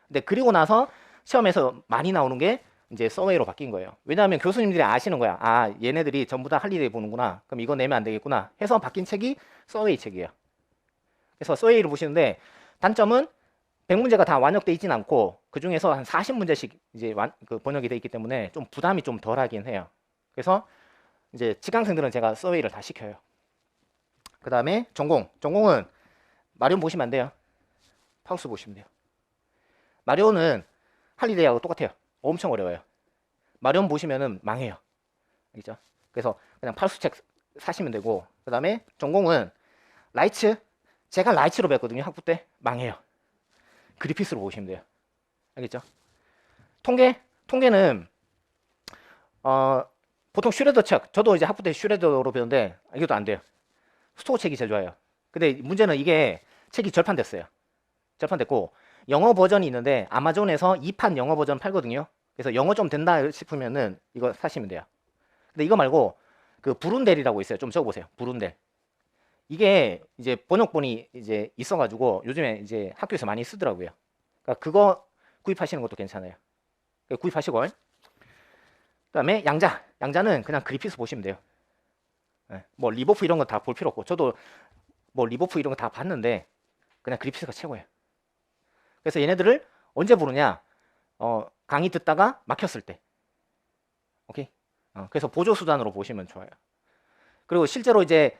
B: 근데 그리고 나서 시험에서 많이 나오는 게 이제 서웨이로 바뀐 거예요. 왜냐하면 교수님들이 아시는 거야. 아, 얘네들이 전부 다 할리데이 보는구나. 그럼 이거 내면 안 되겠구나. 해서 바뀐 책이 서웨이 책이에요. 그래서 서웨이를 보시는데 단점은 100문제가 다 완역돼 있진 않고 그 중에서 한 40문제씩 이제 번역이 돼 있기 때문에 좀 부담이 좀 덜하긴 해요. 그래서 이제 지강생들은 제가 서웨이를 다 시켜요. 그 다음에 전공. 전공은 마리온 보시면 안 돼요. 파우스 보시면 돼요. 마리온은 할리데이하고 똑같아요. 엄청 어려워요. 마리온 보시면은 망해요. 알겠죠? 그래서 그냥 파우스 책 사시면 되고, 그 다음에 전공은 라이츠. 제가 라이츠로 뵀거든요. 학부 때 망해요. 그리피스로 보시면 돼요. 알겠죠? 통계는 보통 슈레더 책, 저도 이제 학부 때 슈레더로 배웠는데 이것도 안 돼요. 스토어 책이 제일 좋아요. 근데 문제는 이게 책이 절판됐어요. 절판됐고 영어 버전이 있는데 아마존에서 2판 영어 버전 팔거든요. 그래서 영어 좀 된다 싶으면은 이거 사시면 돼요. 근데 이거 말고 그 부룬델이라고 있어요. 좀 적어보세요. 부룬델. 이게 이제 번역본이 이제 있어가지고 요즘에 이제 학교에서 많이 쓰더라고요. 그러니까 그거 구입하시는 것도 괜찮아요. 구입하시고, 그다음에 양자는 그냥 그리피스 보시면 돼요. 뭐 리버프 이런 거 다 볼 필요 없고, 저도 뭐 리버프 이런 거 다 봤는데 그냥 그리피스가 최고예요. 그래서 얘네들을 언제 부르냐? 강의 듣다가 막혔을 때. 오케이. 그래서 보조 수단으로 보시면 좋아요. 그리고 실제로 이제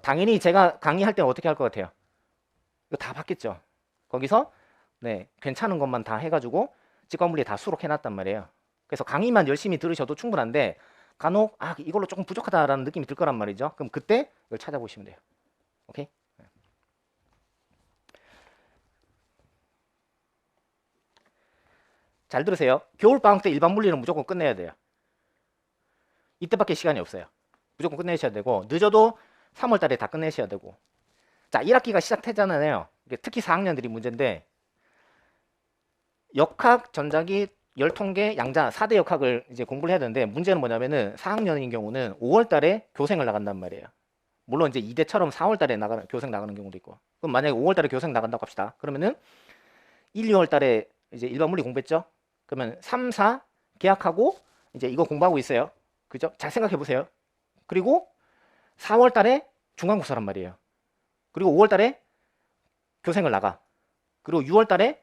B: 당연히 제가 강의할 때는 어떻게 할 것 같아요? 이거 다 봤겠죠. 거기서 네, 괜찮은 것만 다 해가지고 직관분리 다 수록해놨단 말이에요. 그래서 강의만 열심히 들으셔도 충분한데 간혹 이걸로 조금 부족하다라는 느낌이 들 거란 말이죠. 그럼 그때 이걸 찾아보시면 돼요. 오케이? 잘 들으세요. 겨울방학 때 일반 물리는 무조건 끝내야 돼요. 이때밖에 시간이 없어요. 무조건 끝내셔야 되고, 늦어도 3월 달에 다 끝내셔야 되고. 자, 1학기가 시작되잖아요. 특히 4학년들이 문제인데, 역학, 전자기, 열통계, 양자 4대 역학을 이제 공부를 해야 되는데, 문제는 뭐냐면은 4학년인 경우는 5월 달에 교생을 나간단 말이에요. 물론 이제 2대처럼 4월 달에 교생 나가는 경우도 있고. 그럼 만약에 5월 달에 교생 나간다고 합시다. 그러면은 1, 2월 달에 이제 일반 물리 공부했죠? 그러면 3, 4 계약하고 이제 이거 공부하고 있어요. 그죠? 잘 생각해 보세요. 그리고 4월 달에 중간고사란 말이에요. 그리고 5월 달에 교생을 나가. 그리고 6월 달에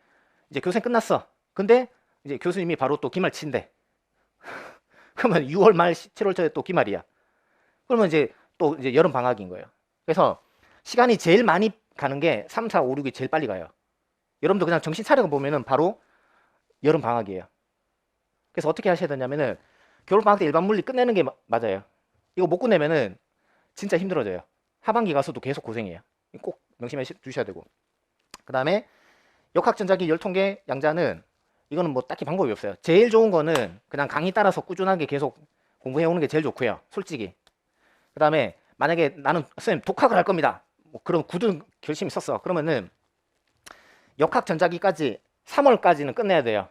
B: 이제 교생 끝났어. 근데 이제 교수님이 바로 또 기말 친대. 그러면 6월 말 7월 초에 또 기말이야. 그러면 이제 또 이제 여름 방학인 거예요. 그래서 시간이 제일 많이 가는 게 3, 4, 5, 6이 제일 빨리 가요. 여러분도 그냥 정신 차리고 보면은 바로 여름 방학이에요. 그래서 어떻게 하셔야 되냐면은 겨울 방학 때 일반 물리 끝내는 게 맞아요. 이거 못 끝내면은 진짜 힘들어져요. 하반기 가서도 계속 고생해요. 꼭 명심해 주셔야 되고. 그 다음에 역학전자기, 열통계, 양자는 이거는 뭐 딱히 방법이 없어요. 제일 좋은 거는 그냥 강의 따라서 꾸준하게 계속 공부해 오는 게 제일 좋고요. 솔직히. 그 다음에 만약에 나는 선생님 독학을 할 겁니다. 뭐 그런 굳은 결심이 있었어. 그러면은 역학전자기까지 3월까지는 끝내야 돼요.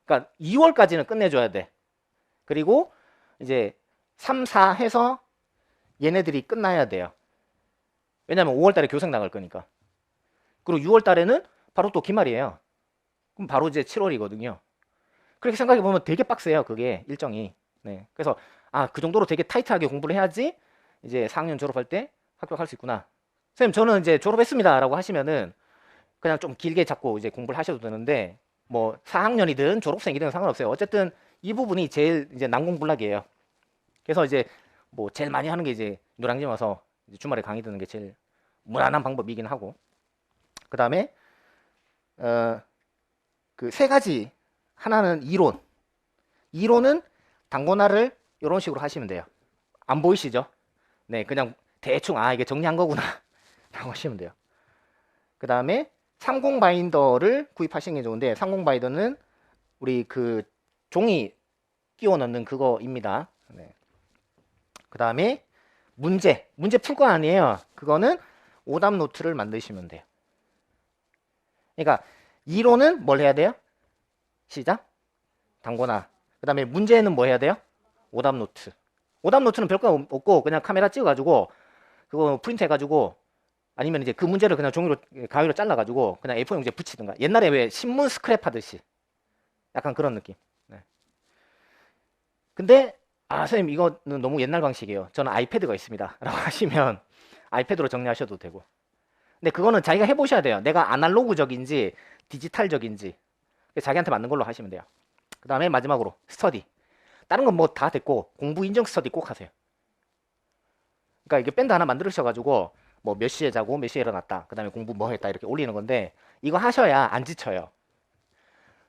B: 그러니까 2월까지는 끝내줘야 돼. 그리고 이제 3, 4 해서 얘네들이 끝나야 돼요. 왜냐면 5월 달에 교생 나갈 거니까. 그리고 6월 달에는 바로 또 기말이에요. 그럼 바로 이제 7월이거든요. 그렇게 생각해 보면 되게 빡세요. 그게 일정이. 네. 그래서 그 정도로 되게 타이트하게 공부를 해야지 이제 4학년 졸업할 때 합격할 수 있구나. 선생님 저는 이제 졸업했습니다라고 하시면은 그냥 좀 길게 잡고 이제 공부를 하셔도 되는데 뭐 4학년이든 졸업생이든 상관없어요. 어쨌든 이 부분이 제일 이제 난공불락이에요. 그래서 이제 뭐 제일 많이 하는 게 이제 노량진 와서 이제 주말에 강의 듣는 게 제일 무난한 방법이긴 하고, 그 다음에 그 세 가지. 하나는 이론은 단권화를 이런 식으로 하시면 돼요. 안 보이시죠? 네, 그냥 대충 이게 정리한 거구나 라고 하시면 돼요. 그 다음에 30 바인더를 구입하시는 게 좋은데, 30 바인더는 우리 그 종이 끼워 넣는 그거입니다. 네. 그 다음에 문제 풀 거 아니에요. 그거는 오답 노트를 만드시면 돼요. 그러니까 이론은 뭘 해야 돼요? 시작. 단권화. 그 다음에 문제는 뭐 해야 돼요? 오답 노트. 오답 노트는 별거 없고 그냥 카메라 찍어가지고 그거 프린트 해가지고, 아니면 이제 그 문제를 그냥 종이로 가위로 잘라가지고 그냥 A4 용지에 붙이든가. 옛날에 왜 신문 스크랩 하듯이 약간 그런 느낌. 네. 근데 선생님 이거는 너무 옛날 방식이에요. 저는 아이패드가 있습니다 라고 하시면 아이패드로 정리하셔도 되고. 근데 그거는 자기가 해보셔야 돼요. 내가 아날로그적인지 디지털적인지 자기한테 맞는 걸로 하시면 돼요. 그 다음에 마지막으로 스터디. 다른 건 뭐 다 됐고 공부 인정 스터디 꼭 하세요. 그러니까 이게 밴드 하나 만들으셔가지고 뭐 몇 시에 자고 몇 시에 일어났다. 그 다음에 공부 뭐 했다. 이렇게 올리는 건데 이거 하셔야 안 지쳐요.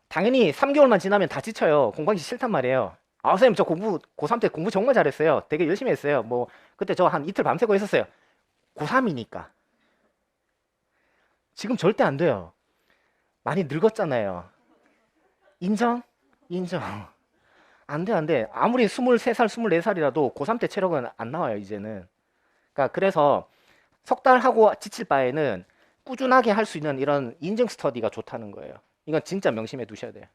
B: 당연히 3개월만 지나면 다 지쳐요. 공부하기 싫단 말이에요. 아, 선생님, 저 공부, 고3 때 공부 정말 잘했어요. 되게 열심히 했어요. 뭐, 그때 저 한 이틀 밤새고 했었어요. 고3이니까. 지금 절대 안 돼요. 많이 늙었잖아요. 인정? 인정. 안 돼, 안 돼. 아무리 23살, 24살이라도 고3 때 체력은 안 나와요, 이제는. 그러니까 그래서 석 달 하고 지칠 바에는 꾸준하게 할 수 있는 이런 인증 스터디가 좋다는 거예요. 이건 진짜 명심해 두셔야 돼요.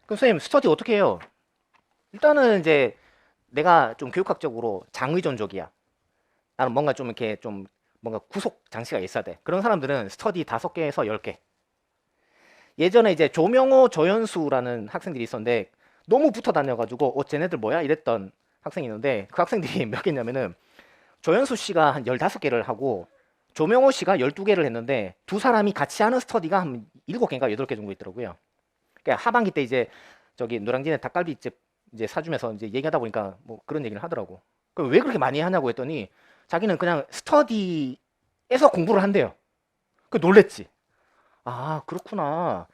B: 그럼 선생님, 스터디 어떻게 해요? 일단은 이제 내가 좀 교육학적으로 장의존족이야. 나는 뭔가 좀 이렇게 좀 뭔가 구속 장치가 있어야 돼. 그런 사람들은 스터디 5개에서 10개. 예전에 이제 조명호, 조연수라는 학생들이 있었는데 너무 붙어 다녀가지고 쟤네들 뭐야? 이랬던 학생이 있는데 그 학생들이 몇 개냐면은 조연수 씨가 한 15개를 하고 조명호 씨가 12개를 했는데 두 사람이 같이 하는 스터디가 한 7개인가 8개 정도 있더라고요. 그러니까 하반기 때 이제 저기 노량진에 닭갈비집 이제 사주면서 이제 얘기하다 보니까 뭐 그런 얘기를 하더라고. 그럼 왜 그렇게 많이 하냐고 했더니 자기는 그냥 스터디에서 공부를 한대요. 그 놀랬지. 아, 그렇구나.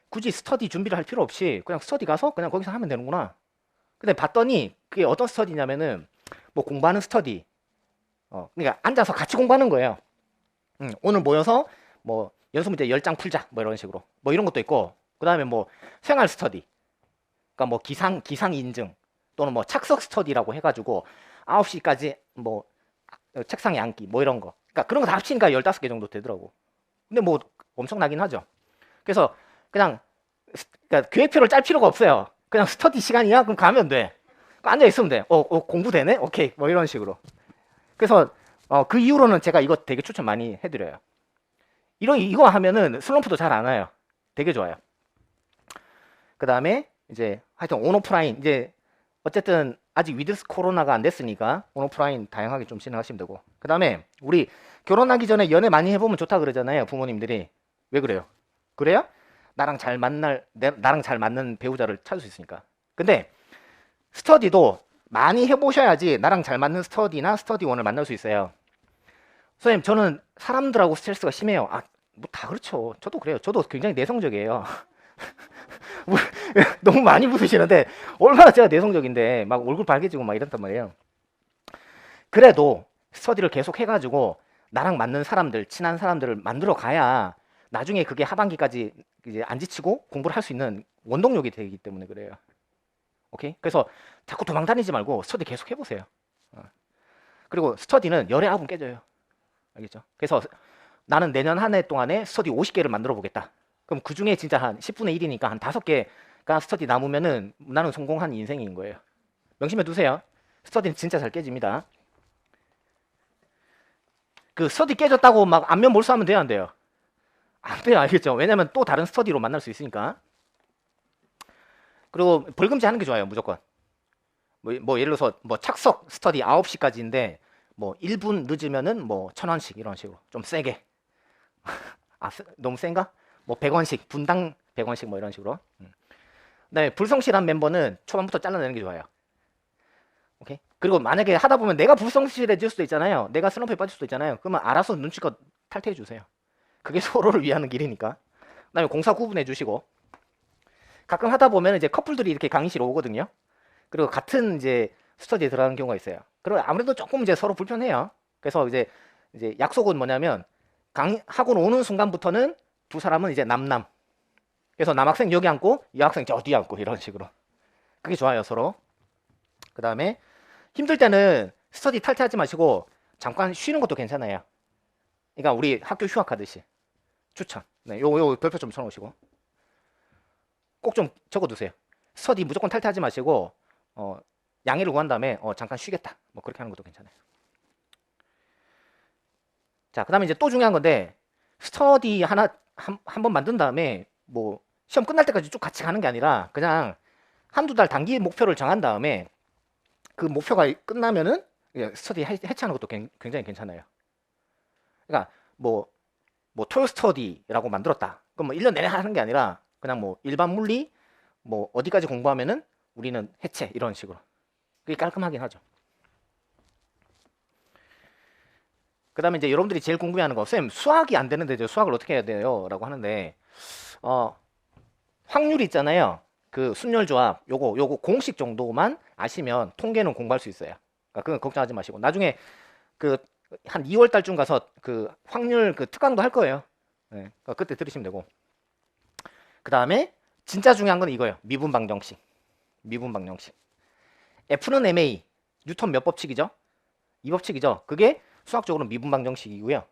B: 굳이 스터디 준비를 할 필요 없이 그냥 스터디 가서 그냥 거기서 하면 되는구나. 근데 봤더니 그게 어떤 스터디냐면은 뭐 공부하는 스터디. 그러니까 앉아서 같이 공부하는 거예요. 오늘 모여서 뭐 연습 문제 10장 풀자. 뭐 이런 식으로. 뭐 이런 것도 있고. 그다음에 뭐 생활 스터디. 그러니까 뭐 기상 인증 또는 뭐 착석 스터디라고 해 가지고 9시까지 뭐 책상에 앉기 뭐 이런 거. 그러니까 그런 거 다 합치니까 15개 정도 되더라고. 근데 뭐 엄청나긴 하죠. 그래서 그냥 그러니까 계획표를 짤 필요가 없어요. 그냥 스터디 시간이야? 그럼 가면 돼. 앉아 있으면 돼. 공부 되네? 오케이. 뭐 이런 식으로. 그래서 그 이후로는 제가 이거 되게 추천 많이 해드려요. 이거 하면은 슬럼프도 잘 안 와요. 되게 좋아요. 그 다음에 이제 하여튼 온오프라인 이제 어쨌든 아직 위드 코로나가 안 됐으니까 온오프라인 다양하게 좀 진행하시면 되고 그 다음에 우리 결혼하기 전에 연애 많이 해보면 좋다 그러잖아요. 부모님들이. 왜 그래요? 그래요? 나랑 잘 맞는 배우자를 찾을 수 있으니까. 근데 스터디도 많이 해보셔야지 나랑 잘 맞는 스터디나 스터디원을 만날 수 있어요. 선생님, 저는 사람들하고 스트레스가 심해요. 아, 뭐 다 그렇죠. 저도 그래요. 저도 굉장히 내성적이에요. 너무 많이 묻으시는데 얼마나 제가 내성적인데 막 얼굴 빨개지고 막 이랬단 말이에요. 그래도 스터디를 계속 해가지고 나랑 맞는 사람들, 친한 사람들을 만들어 가야 나중에 그게 하반기까지 이제 안 지치고 공부를 할 수 있는 원동력이 되기 때문에 그래요. 오케이? 그래서 자꾸 도망 다니지 말고 스터디 계속 해보세요. 그리고 스터디는 열의 압은 깨져요. 알겠죠? 그래서 나는 내년 한 해 동안에 스터디 50개를 만들어 보겠다. 그럼 그 중에 진짜 한 10분의 1이니까 한 5개가 스터디 남으면은 나는 성공한 인생인 거예요. 명심해 두세요. 스터디는 진짜 잘 깨집니다. 그 스터디 깨졌다고 막 안면 몰수하면 돼요, 안 돼요? 안 돼요, 알겠죠? 왜냐면 또 다른 스터디로 만날 수 있으니까. 그리고 벌금제 하는 게 좋아요, 무조건. 뭐 예를 들어서 뭐 착석 스터디 9시까지인데 뭐 1분 늦으면은 뭐 1,000원씩 이런 식으로 좀 세게. 아, 너무 센가? 뭐 100원씩 분당 100원씩 뭐 이런 식으로. 그다음에 불성실한 멤버는 초반부터 잘라내는 게 좋아요. 오케이? 그리고 만약에 하다 보면 내가 불성실해질 수도 있잖아요. 내가 슬럼프에 빠질 수도 있잖아요. 그러면 알아서 눈치껏 탈퇴해 주세요. 그게 서로를 위하는 길이니까. 그다음에 공사 구분해 주시고. 가끔 하다 보면 이제 커플들이 이렇게 강의실 오거든요. 그리고 같은 이제 스터디에 들어가는 경우가 있어요. 그리고 아무래도 조금 이제 서로 불편해요. 그래서 이제 약속은 뭐냐면 학원 오는 순간부터는 두 사람은 이제 남남. 그래서 남학생 여기 앉고 여학생 저 뒤에 앉고 이런 식으로. 그게 좋아요, 서로. 그 다음에 힘들 때는 스터디 탈퇴하지 마시고 잠깐 쉬는 것도 괜찮아요. 그러니까 우리 학교 휴학하듯이. 추천. 네, 요 별표 좀 쳐놓으시고. 꼭 좀 적어두세요. 스터디 무조건 탈퇴하지 마시고 양해를 구한 다음에 잠깐 쉬겠다. 뭐 그렇게 하는 것도 괜찮아요. 자, 그 다음에 이제 또 중요한 건데 스터디 하나 한 번 만든 다음에 뭐 시험 끝날 때까지 쭉 같이 가는 게 아니라 그냥 한두 달 단기 목표를 정한 다음에 그 목표가 끝나면은 스터디 해체하는 것도 굉장히 괜찮아요. 그러니까 뭐 토요 스터디라고 만들었다. 그럼 뭐 1년 내내 하는 게 아니라 그냥 뭐 일반 물리 뭐 어디까지 공부하면은 우리는 해체 이런 식으로. 그게 깔끔하긴 하죠. 그 다음에 이제 여러분들이 제일 궁금해하는 거, 쌤 수학이 안 되는데 저 수학을 어떻게 해야 돼요? 라고 하는데 확률 있잖아요. 그 순열조합 요거 공식 정도만 아시면 통계는 공부할 수 있어요. 그러니까 그건 걱정하지 마시고 나중에 그 한 2월 달쯤 가서 그 확률 그 특강도 할 거예요. 네, 그러니까 그때 들으시면 되고. 그 다음에 진짜 중요한 건 이거예요. 미분 방정식. 미분 방정식. F는 MA. 뉴턴 몇 법칙이죠? 2법칙이죠. 그게 수학적으로 미분 방정식이고요.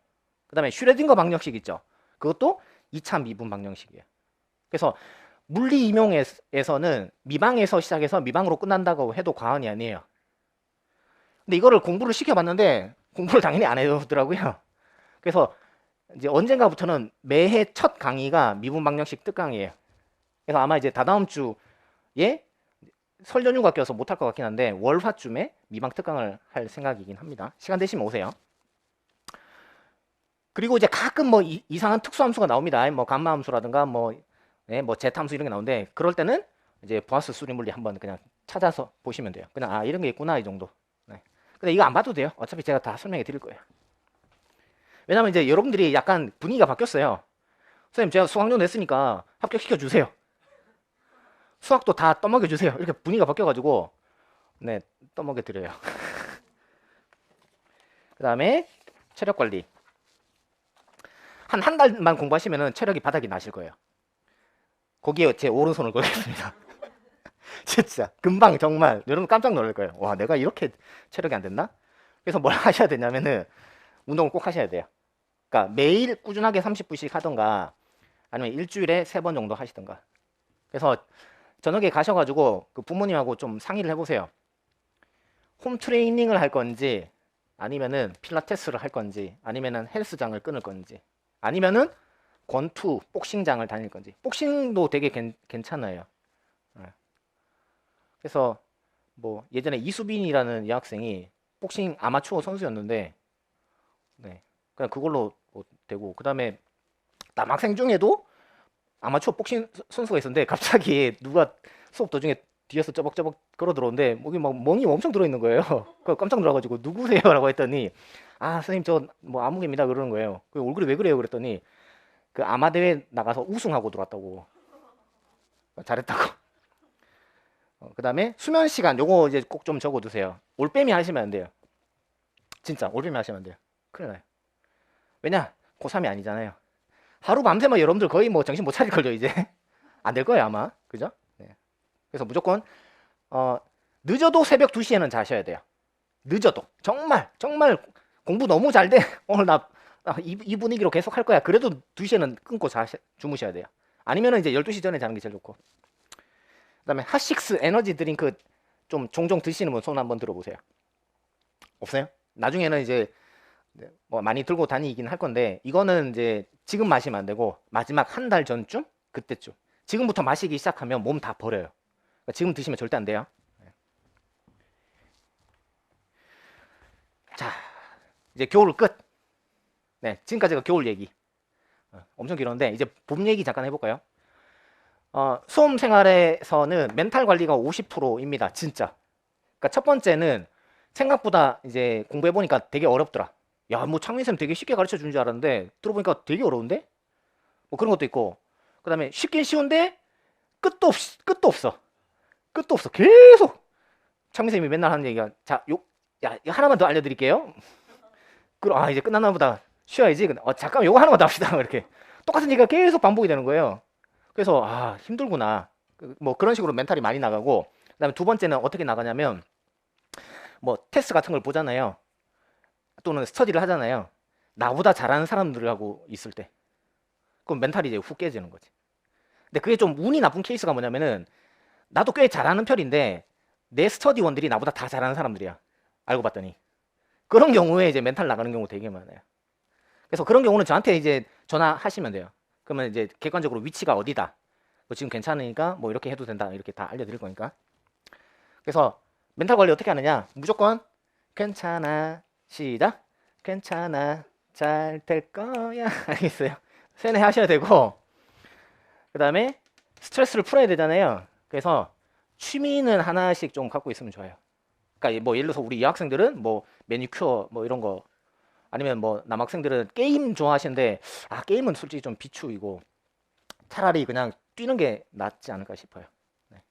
B: 그 다음에 슈레딩거 방정식 있죠. 그것도 2차 미분 방정식이에요. 그래서 물리 임용에서는 미방에서 시작해서 미방으로 끝난다고 해도 과언이 아니에요. 근데 이거를 공부를 시켜봤는데 공부를 당연히 안 해오더라고요. 그래서 이제 언젠가부터는 매해 첫 강의가 미분 방정식 특강이에요. 그래서 아마 이제 다다음 주에 설 연휴가 껴서 못할 것 같긴 한데 월화쯤에 미방 특강을 할 생각이긴 합니다. 시간 되시면 오세요. 그리고 이제 가끔 뭐 이상한 특수함수가 나옵니다. 뭐 감마함수라든가 뭐 제타함수 이런 게 나오는데 그럴 때는 이제 보아스 수리물리 한번 그냥 찾아서 보시면 돼요. 그냥 아 이런 게 있구나 이 정도. 네. 근데 이거 안 봐도 돼요. 어차피 제가 다 설명해 드릴 거예요. 왜냐면 이제 여러분들이 약간 분위기가 바뀌었어요. 선생님 제가 수학료 냈으니까 합격시켜 주세요. 수학도 다 떠먹여 주세요. 이렇게 분위기가 바뀌어가지고 네 떠먹여 드려요. 그 다음에 체력 관리. 한 달만 공부하시면은 체력이 바닥이 나실 거예요. 거기에 제 오른손을 걸겠습니다. 진짜 금방 정말 여러분 깜짝 놀랄 거예요. 와 내가 이렇게 체력이 안 됐나? 그래서 뭘 하셔야 되냐면은 운동을 꼭 하셔야 돼요. 그러니까 매일 꾸준하게 30분씩 하던가 아니면 일주일에 3번 정도 하시던가. 그래서 저녁에 가셔가지고 그 부모님하고 좀 상의를 해보세요. 홈 트레이닝을 할 건지 아니면은 필라테스를 할 건지 아니면은 헬스장을 끊을 건지 아니면은 권투 복싱장을 다닐 건지. 복싱도 되게 괜찮아요. 그래서 뭐 예전에 이수빈이라는 여학생이 복싱 아마추어 선수였는데 네 그냥 그걸로 뭐 되고 그 다음에 남학생 중에도 아마추어 복싱 선수가 있었는데 갑자기 누가 수업 도중에 뒤에서 쩌벅쩌벅 걸어 들어오는데 목이 막 멍이 엄청 들어있는 거예요. 그 깜짝 놀라가지고 누구세요라고 했더니 아 선생님 저 뭐 아무개입니다 그러는 거예요. 그 얼굴이 왜 그래요 그랬더니 그 아마 대회 나가서 우승하고 들어왔다고. 잘했다고. 그 다음에 수면 시간 요거 이제 꼭 좀 적어두세요. 올빼미 하시면 안 돼요. 진짜 올빼미 하시면 안 돼요. 큰일 나요. 왜냐 고3이 아니잖아요. 하루 밤새면 여러분들 거의 뭐 정신 못 차릴 걸요 이제. 안 될 거예요 아마. 그죠? 네. 그래서 무조건 늦어도 새벽 2시에는 자셔야 돼요. 늦어도 정말 공부 너무 잘 돼. 오늘 이 분위기로 계속 할 거야. 그래도 2시에는 끊고 주무셔야 돼요. 아니면은 이제 12시 전에 자는 게 제일 좋고. 그다음에 핫식스 에너지 드링크 좀 종종 드시는 분 손 한번 들어보세요. 없어요? 나중에는 이제 뭐 많이 들고 다니긴 할 건데 이거는 이제 지금 마시면 안 되고 마지막 한 달 전쯤 그때쯤. 지금부터 마시기 시작하면 몸 다 버려요. 그러니까 지금 드시면 절대 안 돼요. 자, 이제 겨울 끝. 네, 지금까지가 겨울 얘기. 엄청 길었는데 이제 봄 얘기 잠깐 해볼까요? 수험 생활에서는 멘탈 관리가 50%입니다. 진짜. 그러니까 첫 번째는 생각보다 이제 공부해보니까 되게 어렵더라. 야, 뭐 창민쌤 되게 쉽게 가르쳐 준 줄 알았는데 들어보니까 되게 어려운데? 뭐 그런 것도 있고. 그 다음에 쉽긴 쉬운데 끝도 없어. 끝도 없어. 계속 창민쌤이 맨날 하는 얘기가 자, 이거 하나만 더 알려드릴게요. 그럼 이제 끝났나 보다. 쉬어야지. 잠깐 요거 하나만 더 합시다. 이렇게 똑같은 얘기가 계속 반복이 되는 거예요. 그래서 힘들구나. 뭐 그런 식으로 멘탈이 많이 나가고 그다음에 두 번째는 어떻게 나가냐면 뭐 테스트 같은 걸 보잖아요. 또는 스터디를 하잖아요. 나보다 잘하는 사람들하고 있을 때 그럼 멘탈이 이제 훅 깨지는 거지. 근데 그게 좀 운이 나쁜 케이스가 뭐냐면은 나도 꽤 잘하는 편인데 내 스터디원들이 나보다 다 잘하는 사람들이야. 알고 봤더니 그런 경우에 이제 멘탈 나가는 경우 되게 많아요. 그래서 그런 경우는 저한테 이제 전화하시면 돼요. 그러면 이제 객관적으로 위치가 어디다. 지금 괜찮으니까 뭐 이렇게 해도 된다. 이렇게 다 알려드릴 거니까. 그래서 멘탈 관리 어떻게 하느냐? 무조건 괜찮아. 시작. 괜찮아. 잘 될 거야. 알겠어요? 세뇌하셔야 되고 그 다음에 스트레스를 풀어야 되잖아요. 그래서 취미는 하나씩 좀 갖고 있으면 좋아요. 그러니까 뭐 예를 들어서 우리 여학생들은 뭐 매니큐어 뭐 이런 거 아니면 뭐 남학생들은 게임 좋아하시는데 게임은 솔직히 좀 비추이고 차라리 그냥 뛰는 게 낫지 않을까 싶어요. 네.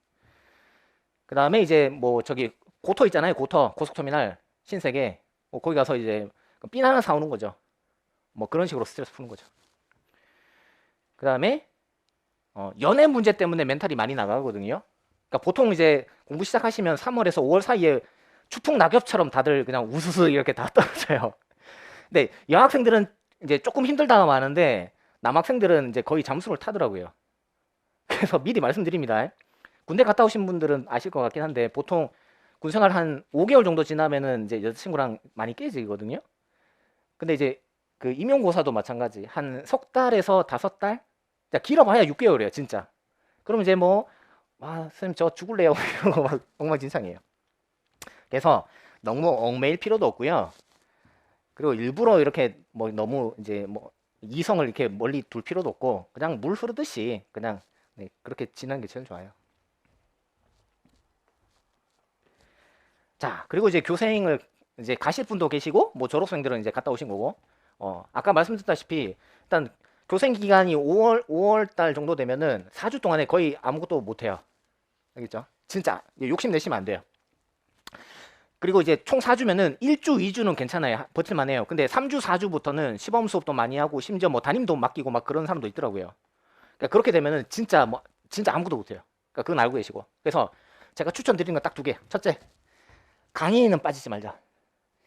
B: 그 다음에 이제 뭐 저기 고터 있잖아요. 고터 고속터미널 신세계 뭐 거기 가서 이제 핀 하나 사오는 거죠. 뭐 그런 식으로 스트레스 푸는 거죠. 그 다음에 연애 문제 때문에 멘탈이 많이 나가거든요. 그러니까 보통 이제 공부 시작하시면 3월에서 5월 사이에 추풍 낙엽처럼 다들 그냥 우수수 이렇게 다 떨어져요. 근데 여학생들은 이제 조금 힘들다가 많은데 남학생들은 이제 거의 잠수를 타더라고요. 그래서 미리 말씀드립니다. 군대 갔다 오신 분들은 아실 것 같긴 한데 보통 군생활 한 5개월 정도 지나면은 이제 여자친구랑 많이 깨지거든요. 근데 이제 그 임용고사도 마찬가지 한 석 달에서 5달? 길어봐야 6개월이에요, 진짜. 그럼 이제 뭐, 선생님 저 죽을래요. 이런 거 막 엉망진창이에요. 그래서 너무 얽매일 필요도 없고요. 그리고 일부러 이렇게 뭐 너무 이제 뭐 이성을 이렇게 멀리 둘 필요도 없고 그냥 물 흐르듯이 그냥 네, 그렇게 지나는 게 제일 좋아요. 자, 그리고 이제 교생을 이제 가실 분도 계시고 뭐 졸업생들은 이제 갔다 오신 거고 아까 말씀드렸다시피 일단 교생 기간이 5월 달 정도 되면은 4주 동안에 거의 아무것도 못 해요. 알겠죠? 진짜 욕심 내시면 안 돼요. 그리고 이제 총 4주면은 1주, 2주는 괜찮아요. 버틸만 해요. 근데 3주, 4주부터는 시범 수업도 많이 하고 심지어 뭐 담임도 맡기고 막 그런 사람도 있더라고요. 그러니까 그렇게 되면은 진짜 진짜 아무것도 못 해요. 그러니까 그건 알고 계시고. 그래서 제가 추천드리는 건 딱 2개. 첫째, 강의는 빠지지 말자.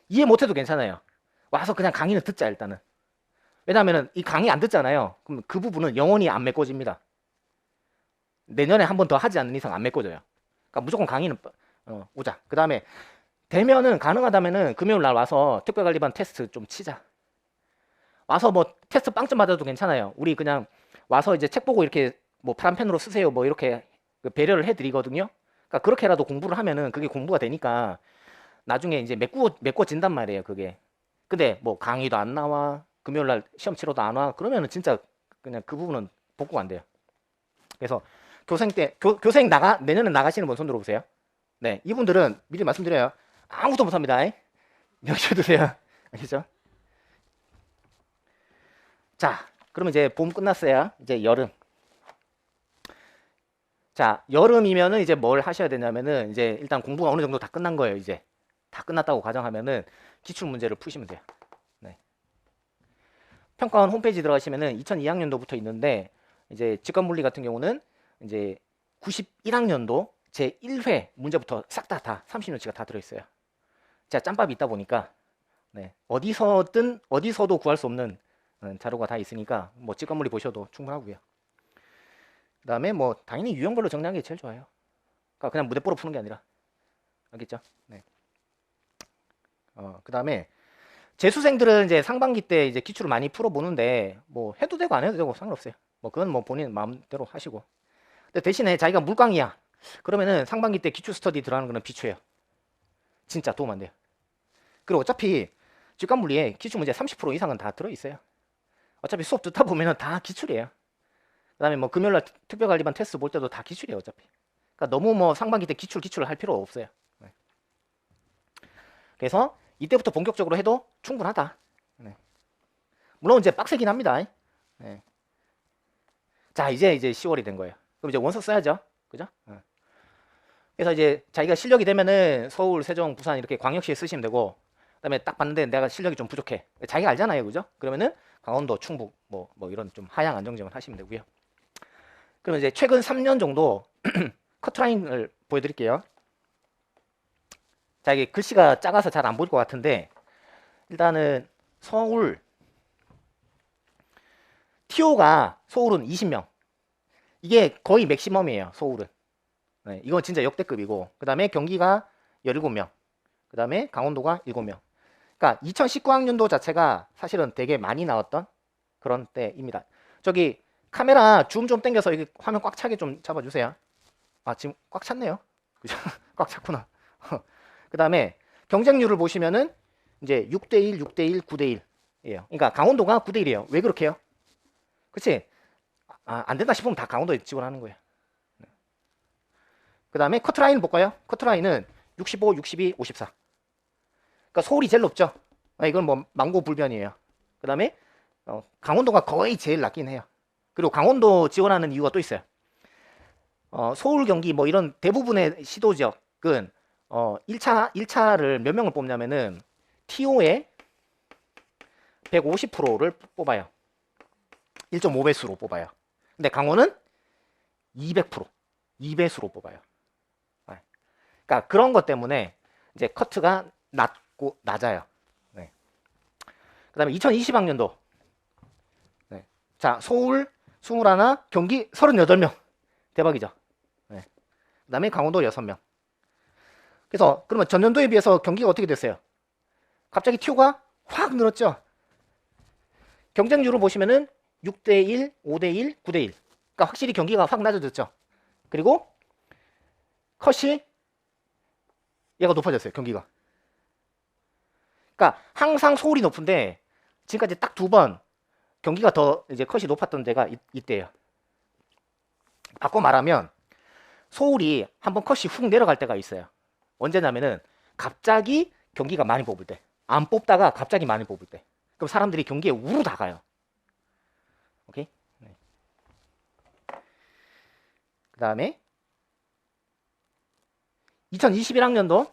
B: 이해 못 해도 괜찮아요. 와서 그냥 강의는 듣자 일단은. 왜냐면은 이 강의 안 듣잖아요. 그럼 그 부분은 영원히 안 메꿔집니다. 내년에 한 번 더 하지 않는 이상 안 메꿔져요. 그러니까 무조건 강의는 오자. 그 다음에 되면은 가능하다면은 금요일 날 와서 특별관리반 테스트 좀 치자. 와서 뭐 테스트 빵점 맞아도 괜찮아요. 우리 그냥 와서 이제 책 보고 이렇게 뭐 파란 펜으로 쓰세요. 뭐 이렇게 배려를 해드리거든요. 그러니까 그렇게라도 공부를 하면은 그게 공부가 되니까 나중에 이제 메꿔진단 말이에요. 그게. 근데 뭐 강의도 안 나와. 금요일 날 시험 치러도 안 와. 그러면은 진짜 그냥 그 부분은 복구가 안 돼요. 그래서 교생 때 교생 내년에 나가시는 분 손 들어보세요. 네, 이분들은 미리 말씀드려요. 아무것도 못합니다. 명시해두세요. 아시죠? 자, 그러면 이제 봄 끝났어요. 이제 여름. 자, 여름이면은 이제 뭘 하셔야 되냐면은 이제 일단 공부가 어느 정도 다 끝난 거예요. 이제 다 끝났다고 가정하면은 기출 문제를 푸시면 돼요. 네. 평가원 홈페이지 들어가시면은 2002학년도부터 있는데 이제 직관물리 같은 경우는 이제 91학년도 제 1회 문제부터 싹 다 30년치가 다 들어있어요. 제가 짬밥이 있다 보니까 네, 어디서도 구할 수 없는 자료가 다 있으니까 뭐 직관물리 보셔도 충분하고요. 그 다음에 뭐 당연히 유형별로 정리하는 게 제일 좋아요. 그러니까 그냥 무대뽀로 푸는 게 아니라 알겠죠? 네. 그 다음에 재수생들은 이제 상반기 때 이제 기출을 많이 풀어보는데 뭐 해도 되고 안 해도 되고 상관없어요. 뭐 그건 뭐 본인 마음대로 하시고. 근데 대신에 자기가 물강이야. 그러면은 상반기 때 기출 스터디 들어가는 거는 비추예요. 진짜 도움 안 돼요. 그리고 어차피 직관물리에 기출 문제 30% 이상은 다 들어있어요. 어차피 수업 듣다 보면은 다 기출이에요. 그 다음에 뭐 금요일날 특별관리반 테스트 볼 때도 다 기출이에요. 어차피. 그러니까 너무 뭐 상반기 때 기출을 할 필요 없어요. 네. 그래서 이때부터 본격적으로 해도 충분하다. 네. 물론 이제 빡세긴 합니다. 네. 자, 이제 10월이 된 거예요. 그럼 이제 원서 써야죠. 그죠? 네. 그래서 이제 자기가 실력이 되면은 서울, 세종, 부산 이렇게 광역시에 쓰시면 되고, 그다음에 딱 봤는데 내가 실력이 좀 부족해. 자기가 알잖아요, 그죠? 그러면은 강원도, 충북 뭐 이런 좀 하향 안정지원 하시면 되고요. 그럼 이제 최근 3년 정도 커트라인을 보여드릴게요. 자, 이게 글씨가 작아서 잘 안 보일 것 같은데 일단은 서울 TO가 서울은 20명. 이게 거의 맥시멈이에요, 서울은. 네, 이건 진짜 역대급이고 그 다음에 경기가 17명, 그 다음에 강원도가 7명. 그러니까 2019학년도 자체가 사실은 되게 많이 나왔던 그런 때입니다. 저기 카메라 줌 좀 당겨서 이게 화면 꽉 차게 좀 잡아주세요. 지금 꽉 찼네요. 그죠? 꽉 찼구나. 그 다음에 경쟁률을 보시면은 이제 6대1, 6대1, 9대1이에요. 그러니까 강원도가 9대1이에요. 왜 그렇게 해요? 그치? 안 된다 싶으면 다 강원도에 지원하는 거예요. 그 다음에 커트라인 볼까요? 커트라인은 65, 62, 54. 그러니까 서울이 제일 높죠. 이건 뭐 망고불변이에요. 그 다음에 강원도가 거의 제일 낮긴 해요. 그리고 강원도 지원하는 이유가 또 있어요. 서울, 경기 뭐 이런 대부분의 시도 지역은 1차를 몇 명을 뽑냐면은 TO의 150%를 뽑아요. 1.5배수로 뽑아요. 근데 강원은 200%, 2배수로 뽑아요. 그러니까 그런 것 때문에 이제 커트가 낮아요. 네. 그 다음에 2020학년도. 네. 자, 서울 21, 경기 38명. 대박이죠. 네. 그 다음에 강원도 6명. 그래서 그러면 전년도에 비해서 경기가 어떻게 됐어요? 갑자기 TO가 확 늘었죠. 경쟁률을 보시면은 6대1, 5대1, 9대1. 그러니까 확실히 경기가 확 낮아졌죠. 그리고 컷이 얘가 높아졌어요. 경기가. 그러니까 항상 서울이 높은데 지금까지 딱 2번 경기가 더 이제 컷이 높았던 데가 이때예요. 바꿔 말하면 서울이 한번 컷이 훅 내려갈 때가 있어요. 언제냐면은 갑자기 경기가 많이 뽑을 때. 안 뽑다가 갑자기 많이 뽑을 때. 그럼 사람들이 경기에 우르 다 가요. 오케이? 네. 그 다음에 2021학년도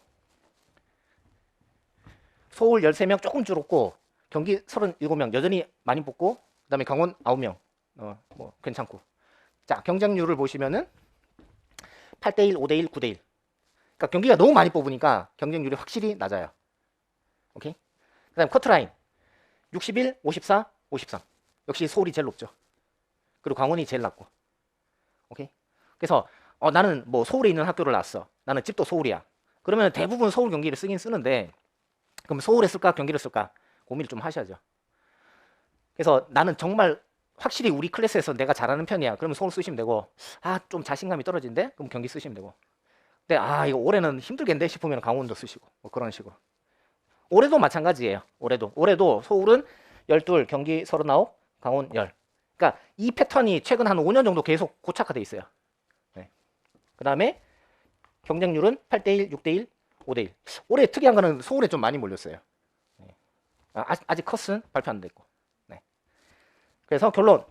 B: 서울 13명 조금 줄었고 경기 37명 여전히 많이 뽑고 그 다음에 강원 9명 뭐 괜찮고. 자, 경쟁률을 보시면은 8대1, 5대1, 9대1. 그러니까 경기가 너무 많이 뽑으니까 경쟁률이 확실히 낮아요. 오케이? 그 다음 커트라인 61, 54, 53. 역시 서울이 제일 높죠. 그리고 강원이 제일 낮고. 오케이? 그래서 나는 뭐 서울에 있는 학교를 나왔어. 나는 집도 서울이야. 그러면 대부분 서울 경기를 쓰긴 쓰는데 그럼 서울에 쓸까 경기를 쓸까 고민을 좀 하셔야죠. 그래서 나는 정말 확실히 우리 클래스에서 내가 잘하는 편이야. 그러면 서울 쓰시면 되고 좀 자신감이 떨어진대? 그럼 경기 쓰시면 되고. 근데 이거 올해는 힘들겠는데 싶으면 강원도 쓰시고 뭐 그런 식으로. 올해도 마찬가지예요. 올해도 서울은 12, 경기 39, 강원 10. 그러니까 이 패턴이 최근 한 5년 정도 계속 고착화돼 있어요. 네. 그 다음에 경쟁률은 8대1, 6대1, 5대1. 올해 특이한 거는 서울에 좀 많이 몰렸어요. 네. 아직 컷은 발표 안 됐고. 네. 그래서 결론.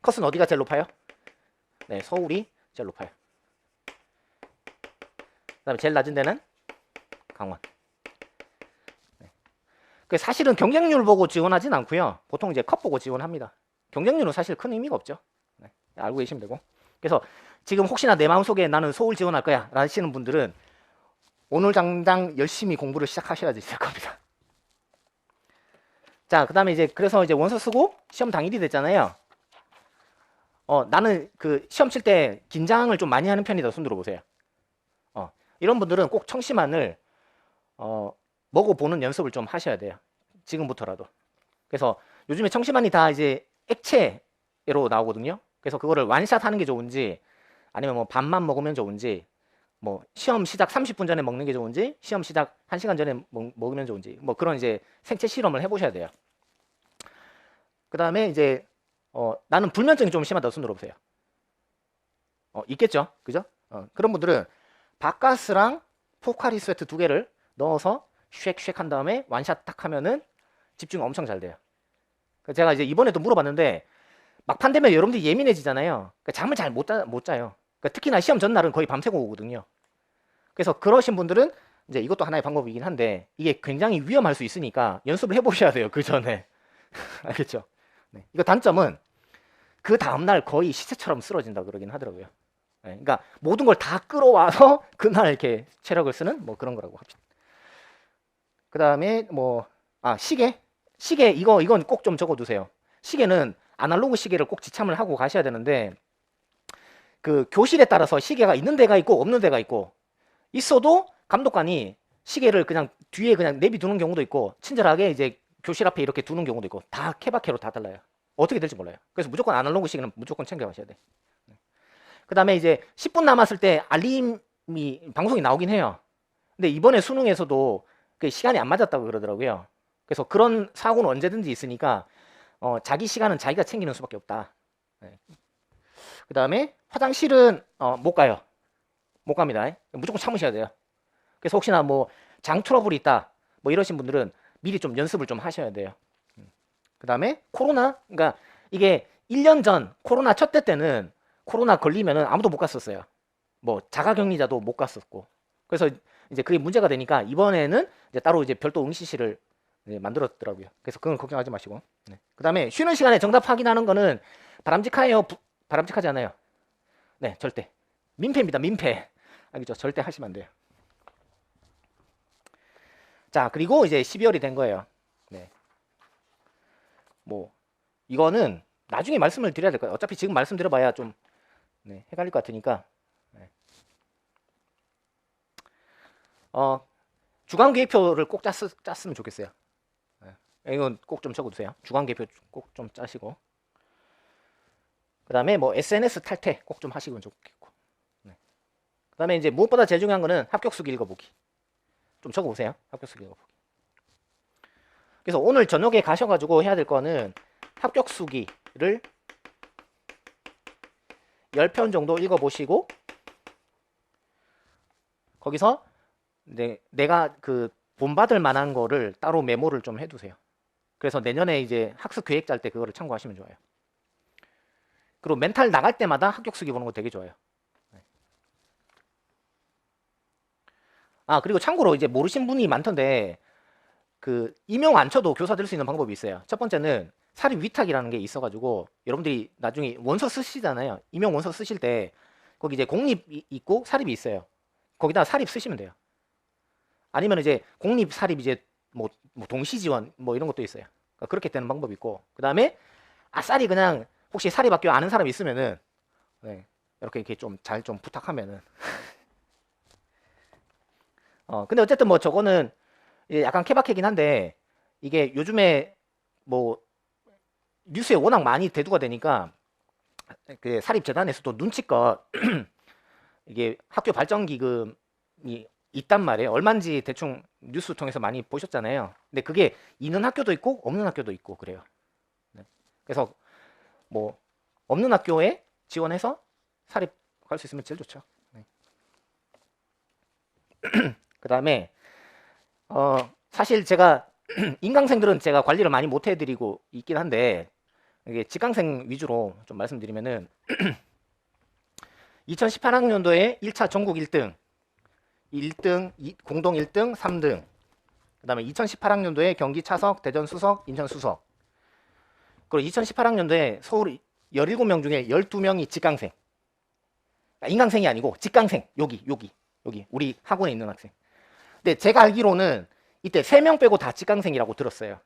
B: 컷은 어디가 제일 높아요? 네, 서울이 제일 높아요. 그 다음에 제일 낮은 데는 강원. 네. 사실은 경쟁률 보고 지원하진 않고요. 보통 이제 컷 보고 지원합니다. 경쟁률은 사실 큰 의미가 없죠. 네. 알고 계시면 되고. 그래서 지금 혹시나 내 마음속에 나는 서울 지원할 거야 라시는 분들은 오늘 당장 열심히 공부를 시작하셔야지 될 겁니다. 자, 그 다음에 그래서 원서 쓰고 시험 당일이 됐잖아요. 나는 그 시험 칠 때 긴장을 좀 많이 하는 편이다. 손 들어보세요. 이런 분들은 꼭 청심환을 먹어보는 연습을 좀 하셔야 돼요. 지금부터라도. 그래서 요즘에 청심환이 다 이제 액체로 나오거든요. 그래서 그거를 완샷 하는 게 좋은지 아니면 뭐 반만 먹으면 좋은지 뭐 시험 시작 30분 전에 먹는 게 좋은지 시험 시작 1시간 전에 먹으면 좋은지 뭐 그런 이제 생체 실험을 해보셔야 돼요. 그 다음에 나는 불면증이 좀 심하다. 손 들어보세요. 있겠죠? 그죠? 그런 분들은 바카스랑 포카리 스웨트 2개를 넣어서 쉑쉑 한 다음에 완샷 딱 하면은 집중 엄청 잘 돼요. 제가 이번에도 물어봤는데 막판 되면 여러분들이 예민해지잖아요. 그러니까 잠을 잘 못 자요. 그러니까 특히나 시험 전날은 거의 밤새고 오거든요. 그래서 그러신 분들은 이것도 하나의 방법이긴 한데 이게 굉장히 위험할 수 있으니까 연습을 해보셔야 돼요. 그 전에. 알겠죠? 네. 이거 단점은 그 다음날 거의 시체처럼 쓰러진다 그러긴 하더라고요. 네. 그러니까 모든 걸 다 끌어와서 그날 이렇게 체력을 쓰는 뭐 그런 거라고 합시다. 그 다음에 시계 이건 꼭 좀 적어두세요. 시계는 아날로그 시계를 꼭 지참을 하고 가셔야 되는데 그 교실에 따라서 시계가 있는 데가 있고 없는 데가 있고 있어도 감독관이 시계를 그냥 뒤에 그냥 내비두는 경우도 있고 친절하게 교실 앞에 이렇게 두는 경우도 있고 다 케바케로 다 달라요. 어떻게 될지 몰라요. 그래서 무조건 아날로그 시계는 무조건 챙겨가셔야 돼. 그 다음에 10분 남았을 때 알림이 방송이 나오긴 해요. 근데 이번에 수능에서도 그 시간이 안 맞았다고 그러더라고요. 그래서 그런 사고는 언제든지 있으니까 자기 시간은 자기가 챙기는 수밖에 없다. 네. 그 다음에 화장실은 못 가요. 못 갑니다. 무조건 참으셔야 돼요. 그래서 혹시나 뭐 장 트러블이 있다 뭐 이러신 분들은 미리 좀 연습을 좀 하셔야 돼요. 그다음에 코로나, 그러니까 이게 1년 전 코로나 첫 때 때는 코로나 걸리면은 아무도 못 갔었어요. 뭐 자가격리자도 못 갔었고. 그래서 이제 그게 문제가 되니까 이번에는 이제 따로 이제 별도 응시실을 만들었더라고요. 그래서 그건 걱정하지 마시고. 네. 그다음에 쉬는 시간에 정답 확인하는 거는 바람직해요? 바람직하지 않아요? 네, 절대. 민폐입니다. 민폐. 알겠죠? 절대 하시면 안 돼요. 자, 그리고 이제 12월이 된 거예요. 네. 뭐 이거는 나중에 말씀을 드려야 될 거예요. 어차피 지금 말씀드려봐야 좀 헷갈릴 것 같으니까. 네. 주간계획표를 꼭 짰으면 좋겠어요. 네. 이건 꼭 좀 적어두세요. 주간계획표 꼭 좀 짜시고. 그 다음에 뭐 SNS 탈퇴 꼭 좀 하시면 좋겠고. 네. 그 다음에 이제 무엇보다 제일 중요한 거는 합격수기 읽어보기. 좀 적어보세요. 합격수기 읽어보기. 그래서 오늘 저녁에 가셔가지고 해야 될 거는 합격수기를 10편 정도 읽어보시고 거기서 내가 그 본받을 만한 거를 따로 메모를 좀 해두세요. 그래서 내년에 이제 학습 계획 짤 때 그거를 참고하시면 좋아요. 그리고 멘탈 나갈 때마다 합격수기 보는 거 되게 좋아요. 아, 그리고 참고로 이제 모르신 분이 많던데 그 임용 안 쳐도 교사 될 수 있는 방법이 있어요. 첫 번째는 사립 위탁이라는 게 있어가지고 여러분들이 나중에 원서 쓰시잖아요. 임용 원서 쓰실 때 거기 이제 공립이 있고 사립이 있어요. 거기다 사립 쓰시면 돼요. 아니면 이제 공립 사립 이제 뭐 동시 지원 뭐 이런 것도 있어요. 그러니까 그렇게 되는 방법이 있고 그 다음에 아싸리 그냥 혹시 사립학교 아는 사람 있으면은 이렇게 좀 잘 좀 부탁하면은 근데 어쨌든 뭐 저거는 약간 케바케긴 한데 이게 요즘에 뭐 뉴스에 워낙 많이 대두가 되니까 그 사립재단에서도 눈치껏 이게 학교 발전 기금이 있단 말이에요. 얼마인지 대충 뉴스 통해서 많이 보셨잖아요. 근데 그게 있는 학교도 있고 없는 학교도 있고 그래요. 그래서 뭐 없는 학교에 지원해서 사립 갈 수 있으면 제일 좋죠. 그 다음에 사실 제가 인강생들은 제가 관리를 많이 못 해드리고 있긴 한데 이게 직강생 위주로 좀 말씀드리면은 2018학년도에 1차 전국 1등, 공동 1등, 3등. 그 다음에 2018학년도에 경기 차석, 대전 수석, 인천 수석. 그리고 2018학년도에 서울 17명 중에 12명이 직강생. 인강생이 아니고 직강생. 여기 우리 학원에 있는 학생. 근데 제가 알기로는 이때 3명 빼고 다 직강생이라고 들었어요.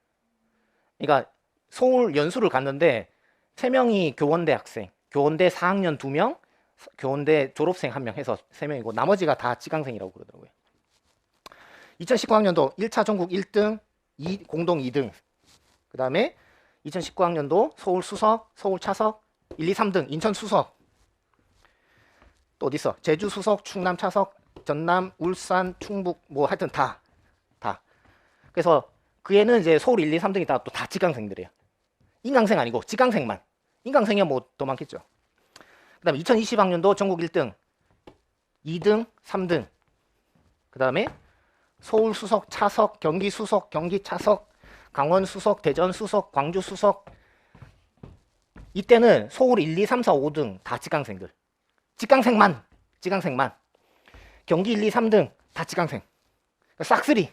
B: 그러니까 서울 연수를 갔는데 3명이 교원대 학생, 교원대 4학년 2명, 교원대 졸업생 1명 해서 3명이고 나머지가 다 직강생이라고 그러더라고요. 2019학년도 1차 전국 1등, 공동 2등. 그 다음에 2019학년도 서울 수석, 서울 차석, 1, 2, 3등, 인천 수석. 또 어디 있어? 제주 수석, 충남 차석, 전남, 울산, 충북 뭐 하여튼 다. 그래서 그 애는 이제 서울 1, 2, 3등이 또 다 직강생들이에요. 인강생 아니고 직강생만. 인강생이야 뭐 더 많겠죠. 그 다음에 2020학년도 전국 1등, 2등, 3등. 그 다음에 서울 수석, 차석, 경기 수석, 경기 차석, 강원 수석, 대전 수석, 광주 수석. 이때는 서울 1, 2, 3, 4, 5등 다 직강생들. 직강생만. 경기 1, 2, 3등 다 직강생. 싹쓸이.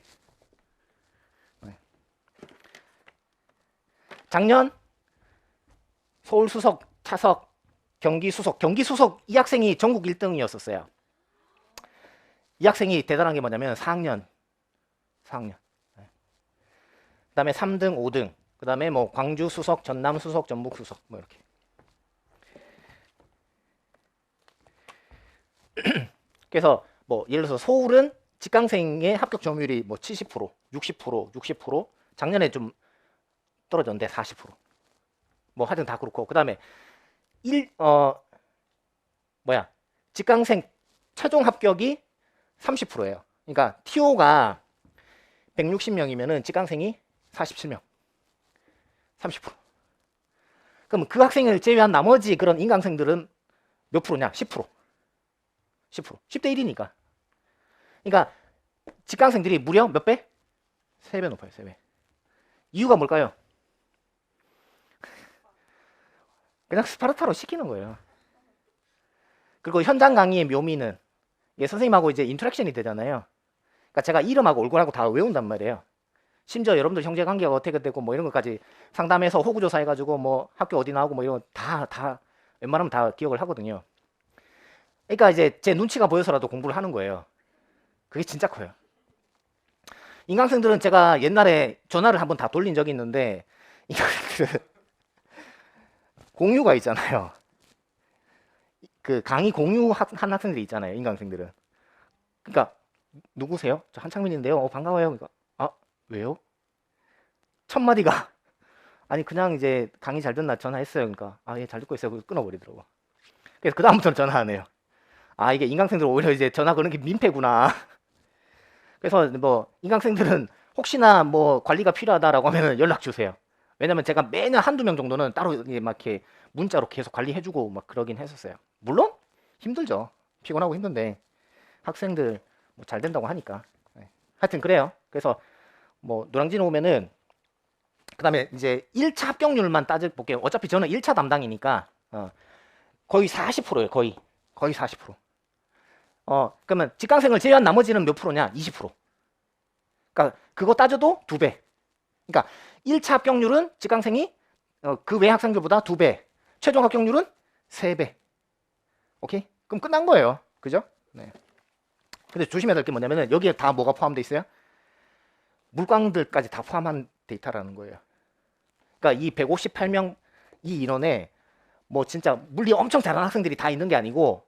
B: 작년 서울 수석, 차석, 경기 수석 이 학생이 전국 1등이었었어요. 이 학생이 대단한 게 뭐냐면 4학년. 그 다음에 3등, 5등. 그 다음에 뭐 광주 수석, 전남 수석, 전북 수석 뭐 이렇게. 그래서 뭐 예를 들어서 서울은 직강생의 합격 점유율이 뭐 70%, 60%, 작년에 좀 떨어졌는데 40%. 뭐 하여튼 다 그렇고. 그 다음에 직강생 최종 합격이 30%예요. 그러니까 TO가 160명이면은 직강생이 47명. 30%. 그럼 그 학생을 제외한 나머지 그런 인강생들은 몇 프로냐? 10%. 10대 1이니까. 그러니까 직강생들이 무려 몇 배? 3배 높아요. 3배. 이유가 뭘까요? 그냥 스파르타로 시키는 거예요. 그리고 현장 강의의 묘미는 이게 선생님하고 이제 인터랙션이 되잖아요. 그러니까 제가 이름하고 얼굴하고 다 외운단 말이에요. 심지어 여러분들 형제 관계가 어떻게 되고 뭐 이런 것까지 상담해서 호구조사 해가지고 뭐 학교 어디 나오고 뭐 이런 거 다 웬만하면 다 기억을 하거든요. 그러니까 이제 제 눈치가 보여서라도 공부를 하는 거예요. 그게 진짜 커요. 인강생들은 제가 옛날에 전화를 한번 다 돌린 적이 있는데 인강생들은 공유가 있잖아요. 그 강의 공유한 학생들이 있잖아요. 인강생들은. 그러니까 누구세요? 저 한창민인데요. 반가워요. 그러니까 아 왜요? 첫 마디가 아니 그냥 이제 강의 잘 듣나 전화했어요. 그러니까 아 예 잘 듣고 있어요. 그래서 끊어버리더라고. 그래서 그 다음부터는 전화 안 해요. 아 이게 인강생들 오히려 이제 전화 거는 게 민폐구나. 그래서 뭐 인강생들은 혹시나 뭐 관리가 필요하다라고 하면 연락 주세요. 왜냐면 제가 매년 한두 명 정도는 따로 이제 막 이렇게 문자로 계속 관리해주고 막 그러긴 했었어요. 물론 힘들죠. 피곤하고 힘든데 학생들 뭐 잘 된다고 하니까. 네. 하여튼 그래요. 그래서 뭐 노량진 오면은 그다음에 이제 1차 합격률만 따져볼게요. 어차피 저는 1차 담당이니까 거의 40%예요. 거의 40%. 그러면 직강생을 제외한 나머지는 몇 프로냐? 20%. 그러니까 그거 따져도 2배. 그러니까 1차 합격률은 직강생이 그 외 학생들보다 2배. 최종 합격률은 3배. 오케이? 그럼 끝난 거예요. 그죠? 네. 근데 조심해야 될 게 뭐냐면은 여기에 다 뭐가 포함되어 있어요? 물광들까지 다 포함한 데이터라는 거예요. 그러니까 이 158명 이 인원에 뭐 진짜 물리 엄청 잘하는 학생들이 다 있는 게 아니고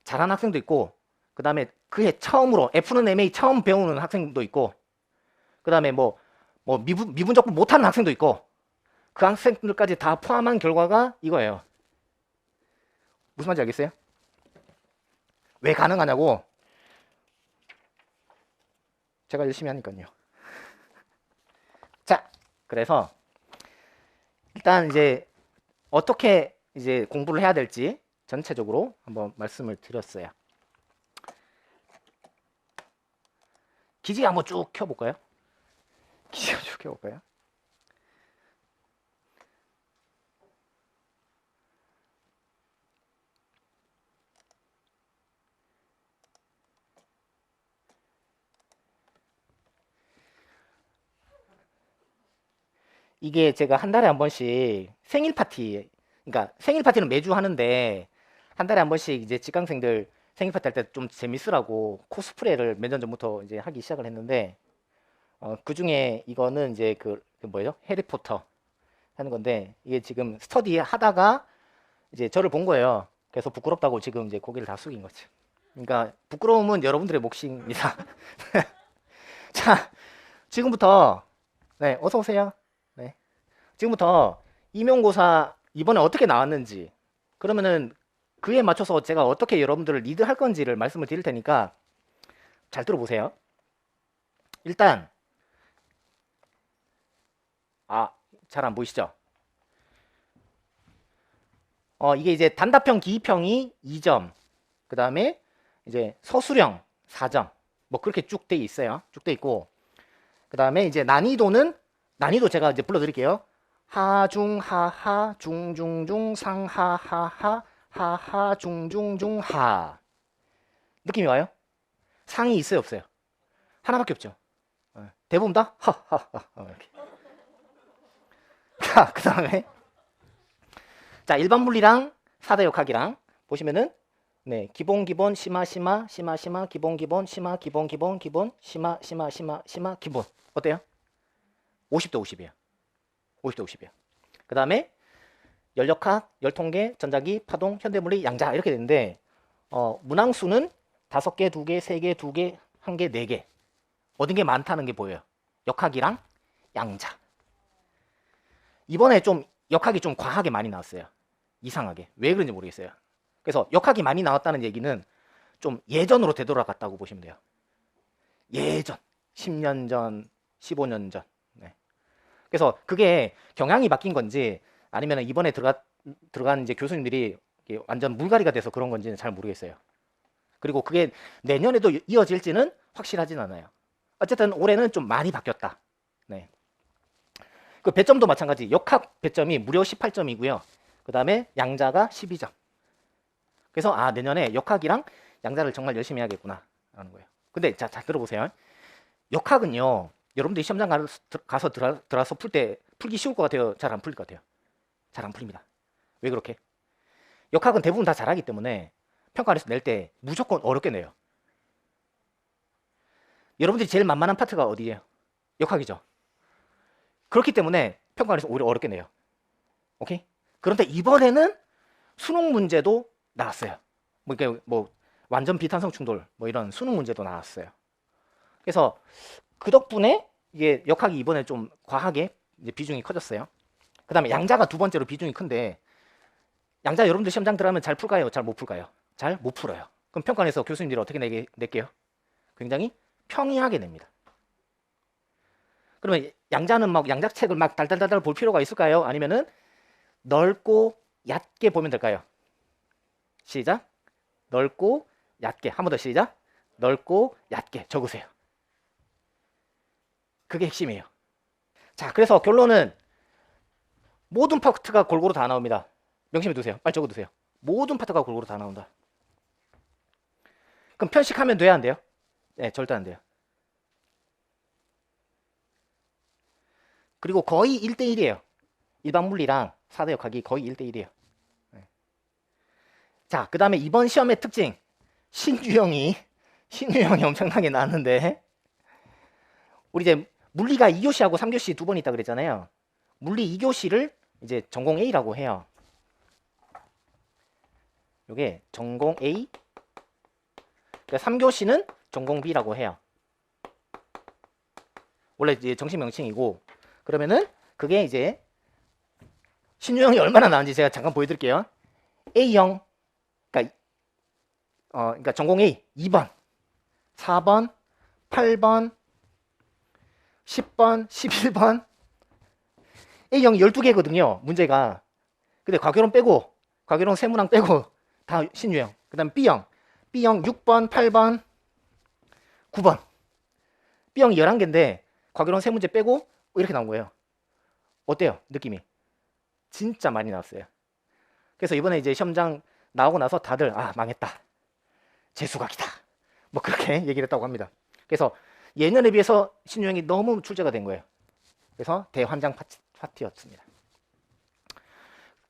B: 잘하는 학생도 있고 그 다음에 그해 처음으로 F는 MA 처음 배우는 학생도 있고 그 다음에 뭐 미분적분 못하는 학생도 있고 그 학생들까지 다 포함한 결과가 이거예요. 무슨 말인지 알겠어요? 왜 가능하냐고 제가 열심히 하니까요. 자, 그래서 일단 이제 어떻게 이제 공부를 해야 될지 전체적으로 한번 말씀을 드렸어요. 기지 한번 쭉 켜볼까요? 기지 한번 쭉 켜볼까요? 이게 제가 한 달에 한 번씩 생일 파티, 그러니까 생일 파티는 매주 하는데 한 달에 한 번씩 이제 직강생들 생일 파티 할 때 좀 재밌으라고 코스프레를 몇 년 전부터 이제 하기 시작을 했는데 그 중에 이거는 이제 그 뭐예요? 해리포터 하는 건데 이게 지금 스터디 하다가 이제 저를 본 거예요. 그래서 부끄럽다고 지금 이제 고개를 다 숙인 거죠. 그러니까 부끄러움은 여러분들의 몫입니다. 자, 지금부터 네, 어서 오세요. 네. 지금부터 임용고사 이번에 어떻게 나왔는지 그러면은 그에 맞춰서 제가 어떻게 여러분들을 리드할 건지를 말씀을 드릴 테니까 잘 들어보세요. 일단 잘 안 보이시죠? 이게 이제 단답형, 기입형이 2점, 그 다음에 이제 서술형 4점, 뭐 그렇게 쭉 돼 있어요. 쭉 돼 있고, 그 다음에 이제 난이도 제가 이제 불러드릴게요. 하중 하하 중중중 상하하하 하하 중중중 하. 느낌이 와요? 상이 있어요, 없어요? 하나밖에 없죠. 대부분 다 하하하 이렇게. 자, 그 다음에 자, 일반 물리랑 사대 역학이랑 보시면은 네, 기본 심화 기본 심화 기본 어때요? 50대 50이에요. 50대 50이에요. 그 다음에 열역학, 열통계, 전자기, 파동, 현대물리, 양자 이렇게 되는데 문항수는 5개, 2개, 3개, 2개, 1개, 4개 얻은 게 많다는 게 보여요. 역학이랑 양자. 이번에 좀 역학이 좀 과하게 많이 나왔어요. 이상하게. 왜 그런지 모르겠어요. 그래서 역학이 많이 나왔다는 얘기는 좀 예전으로 되돌아갔다고 보시면 돼요. 예전. 10년 전, 15년 전. 네. 그래서 그게 경향이 바뀐 건지 아니면 이번에 들어간 이제 교수님들이 완전 물갈이가 돼서 그런 건지는 잘 모르겠어요. 그리고 그게 내년에도 이어질지는 확실하진 않아요. 어쨌든 올해는 좀 많이 바뀌었다. 네. 그 배점도 마찬가지. 역학 배점이 무려 18점이고요. 그 다음에 양자가 12점. 그래서 아, 내년에 역학이랑 양자를 정말 열심히 해야겠구나 라는 거예요. 근데 자 들어보세요. 역학은요, 여러분들이 시험장 가서 들어서 풀기 쉬울 것 같아요? 잘 안 풀릴 것 같아요? 잘 안 풀립니다. 왜 그렇게? 역학은 대부분 다 잘하기 때문에 평가원에서 낼 때 무조건 어렵게 내요. 여러분들이 제일 만만한 파트가 어디예요? 역학이죠. 그렇기 때문에 평가원에서 오히려 어렵게 내요. 오케이? 그런데 이번에는 수능 문제도 나왔어요. 뭐 완전 비탄성 충돌 뭐 이런 수능 문제도 나왔어요. 그래서 그 덕분에 이게 역학이 이번에 좀 과하게 이제 비중이 커졌어요. 그 다음에 양자가 두 번째로 비중이 큰데, 양자 여러분들 시험장 들어가면 잘 풀까요? 잘 못 풀까요? 잘 못 풀어요. 그럼 평가원에서 교수님들이 어떻게 낼게요? 굉장히 평이하게 냅니다. 그러면 양자는 막 양자책을 막 달달달달 볼 필요가 있을까요? 아니면은 넓고 얕게 보면 될까요? 시작. 넓고 얕게. 한 번 더 시작. 넓고 얕게 적으세요. 그게 핵심이에요. 자, 그래서 결론은 모든 파트가 골고루 다 나옵니다. 명심해 두세요. 빨리 적어 두세요. 모든 파트가 골고루 다 나온다. 그럼 편식하면 돼야 안 돼요? 네, 절대 안 돼요. 그리고 거의 1대1이에요. 일반 물리랑 4대 역학이 거의 1대1이에요. 네. 자, 그 다음에 이번 시험의 특징. 신유형이 엄청나게 나왔는데, 우리 이제 물리가 2교시하고 3교시 두 번 있다 그랬잖아요. 물리 2교시를 이제 전공 A라고 해요. 요게 전공 A, 3교시는 전공 B라고 해요. 원래 이제 정식 명칭이고, 그러면은 그게 이제 신유형이 얼마나 나은지 제가 잠깐 보여드릴게요. A형, 그러니까 전공 A 2번, 4번, 8번, 10번, 11번. A형이 12개거든요, 문제가. 근데 과교론 빼고, 과교론 세문항 빼고 다 신유형. 그 다음 B형 6번, 8번, 9번. B형이 11개인데 과교론 세 문제 빼고 이렇게 나온 거예요. 어때요? 느낌이? 진짜 많이 나왔어요. 그래서 이번에 이제 시험장 나오고 나서 다들 아, 망했다. 재수각이다. 뭐 그렇게 얘기를 했다고 합니다. 그래서 예년에 비해서 신유형이 너무 출제가 된 거예요. 그래서 대환장 파티였습니다.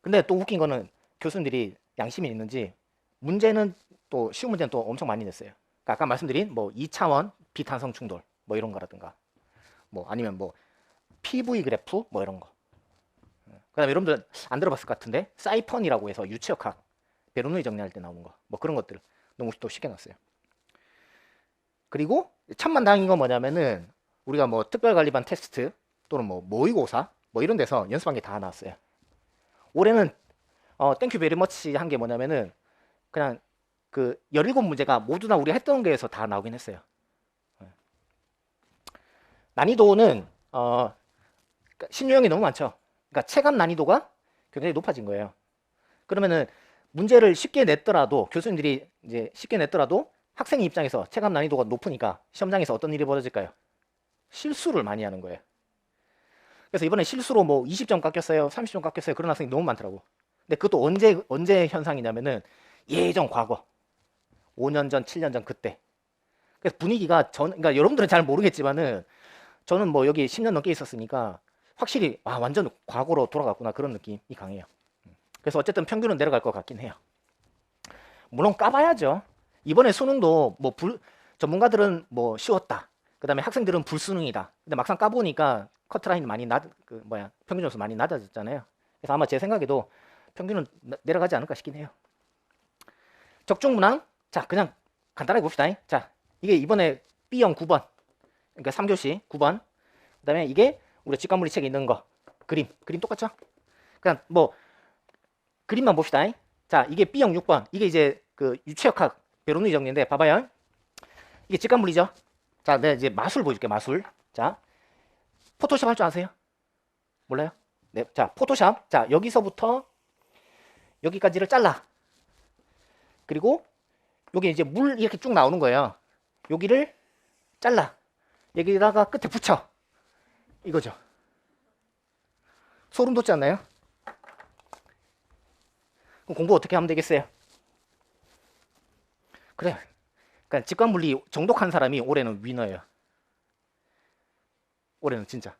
B: 근데 또 웃긴 거는 교수님들이 양심이 있는지 문제는 또 쉬운 문제는 또 엄청 많이 냈어요. 그러니까 아까 말씀드린 뭐 2차원 비탄성 충돌 뭐 이런 거라든가 뭐 아니면 뭐 PV 그래프 뭐 이런 거. 그다음에 여러분들 안 들어봤을 것 같은데 사이펀이라고 해서 유체역학 베르노이 정리할 때 나오는 거 뭐 그런 것들 너무 또 쉽게 놨어요. 그리고 천만다행인 건 뭐냐면은 우리가 뭐 특별관리반 테스트 또는 뭐 모의고사 뭐 이런 데서 연습한 게 다 나왔어요. 올해는 땡큐 베리 머치 한 게 뭐냐면은 그냥 그 17문제가 모두 다 우리가 했던 게에서 다 나오긴 했어요. 난이도는 신유형이 너무 많죠. 그러니까 체감 난이도가 굉장히 높아진 거예요. 그러면은 문제를 쉽게 냈더라도 교수님들이 이제 쉽게 냈더라도 학생 입장에서 체감 난이도가 높으니까 시험장에서 어떤 일이 벌어질까요? 실수를 많이 하는 거예요. 그래서 이번에 실수로 뭐 20점 깎였어요, 30점 깎였어요 그런 학생이 너무 많더라고. 근데 그것도 언제 현상이냐면은 예전 과거 5년 전, 7년 전 그때. 그래서 분위기가 그러니까 여러분들은 잘 모르겠지만은 저는 뭐 여기 10년 넘게 있었으니까 확실히 완전 과거로 돌아갔구나 그런 느낌이 강해요. 그래서 어쨌든 평균은 내려갈 것 같긴 해요. 물론 까봐야죠. 이번에 수능도 뭐 전문가들은 뭐 쉬웠다. 그다음에 학생들은 불수능이다. 근데 막상 까보니까 커트라인 많이 평균 점수 많이 낮아졌잖아요. 그래서 아마 제 생각에도 평균은 내려가지 않을까 싶긴 해요. 적중문항, 자 그냥 간단하게 봅시다. 자 이게 이번에 B형 9번, 그러니까 3교시 9번. 그다음에 이게 우리 직관물리 책에 있는 거 그림 똑같죠? 그냥 뭐 그림만 봅시다. 자 이게 B형 6번, 이게 이제 그 유체역학 베르노이 정리인데 봐봐요. 이게 직관물리죠? 자 내가 이제 마술 보여줄게. 마술. 자 포토샵 할 줄 아세요? 몰라요? 네. 자 포토샵. 자 여기서부터 여기까지를 잘라. 그리고 여기 이제 물 이렇게 쭉 나오는 거예요. 여기를 잘라. 여기다가 끝에 붙여. 이거죠. 소름 돋지 않나요? 그럼 공부 어떻게 하면 되겠어요? 그래. 그러니까 직관물리 정독한 사람이 올해는 위너예요. 올해는 진짜.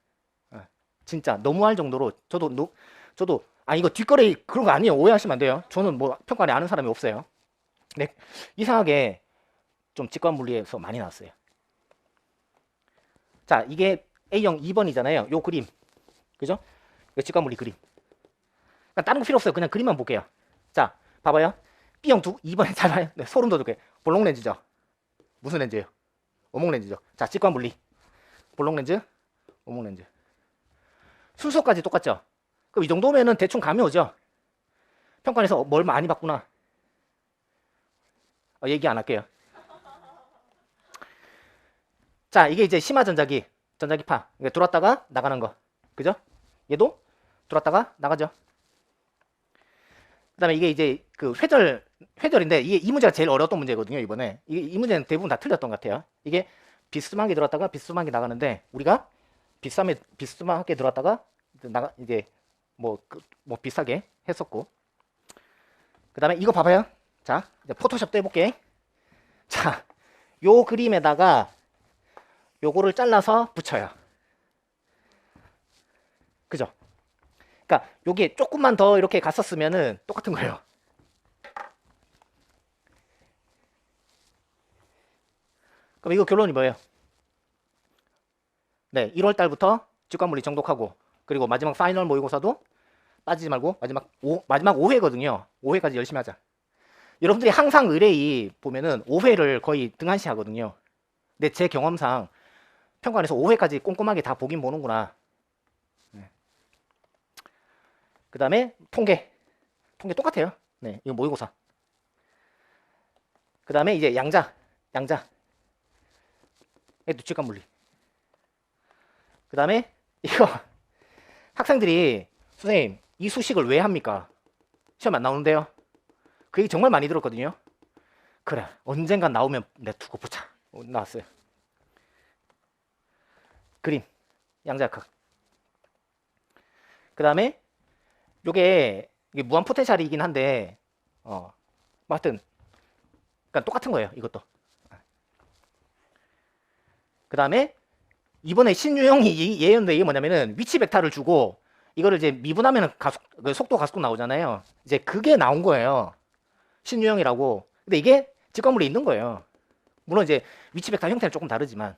B: 진짜 너무할 정도로 저도 이거 뒷거래 그런 거 아니에요. 오해하시면 안 돼요. 저는 뭐 평가를 아는 사람이 없어요. 근데 이상하게 좀 직관물리에서 많이 나왔어요. 자, 이게 A형 2번이잖아요. 요 그림. 그죠? 이거 직관물리 그림. 그러니까 다른 거 필요 없어요. 그냥 그림만 볼게요. 자, 봐봐요. B형 2번에 잘 봐요. 네, 소름 돋을게. 볼록 렌즈죠. 무슨 렌즈예요? 오목 렌즈죠. 자, 직관물리. 볼록 렌즈, 오목 렌즈. 순서까지 똑같죠? 그럼 이 정도면은 대충 감이 오죠? 평가에서 뭘 많이 봤구나. 얘기 안 할게요. 자, 이게 이제 심화 전자기파. 이게 들어왔다가 나가는 거. 그죠? 얘도 들어왔다가 나가죠. 그 다음에 이게 이제 그 회절인데 이 문제가 제일 어려웠던 문제거든요, 이번에. 이 문제는 대부분 다 틀렸던 것 같아요. 이게 비스듬하게 들어왔다가 비스듬하게 나가는데, 우리가 비스듬하게 들어왔다가 이제 뭐 비싸게 했었고. 그 다음에 이거 봐봐요. 자, 이제 포토샵도 해볼게. 자, 요 그림에다가 요거를 잘라서 붙여요. 그죠? 그러니까 요게 조금만 더 이렇게 갔었으면은 똑같은 거예요. 그럼 이거 결론이 뭐예요? 네, 1월 달부터 직관물리 정독하고, 그리고 마지막 파이널 모의고사도 빠지지 말고 마지막 5회거든요. 5회까지 열심히 하자. 여러분들이 항상 의뢰이 보면은 5회를 거의 등한시 하거든요. 근데 제 경험상 평가원에서 5회까지 꼼꼼하게 다 보긴 보는구나. 네. 그 다음에 통계 똑같아요. 네, 이거 모의고사. 그 다음에 이제 양자 얘도 직관물리. 그 다음에 이거 학생들이 선생님 이 수식을 왜 합니까? 시험 안 나오는데요. 그 얘기 정말 많이 들었거든요. 그래, 언젠간 나오면 내 두고 보자. 나왔어요. 그림 양자역학. 그 다음에 이게 무한 포텐셜이긴 한데 하여튼 그러니까 똑같은 거예요, 이것도. 그 다음에 이번에 신유형이 얘였는데 이게 뭐냐면은 위치 벡터를 주고 이거를 이제 미분하면은 속도 가속도 나오잖아요. 이제 그게 나온 거예요, 신유형이라고. 근데 이게 직관물에 있는 거예요. 물론 이제 위치 벡터 형태는 조금 다르지만.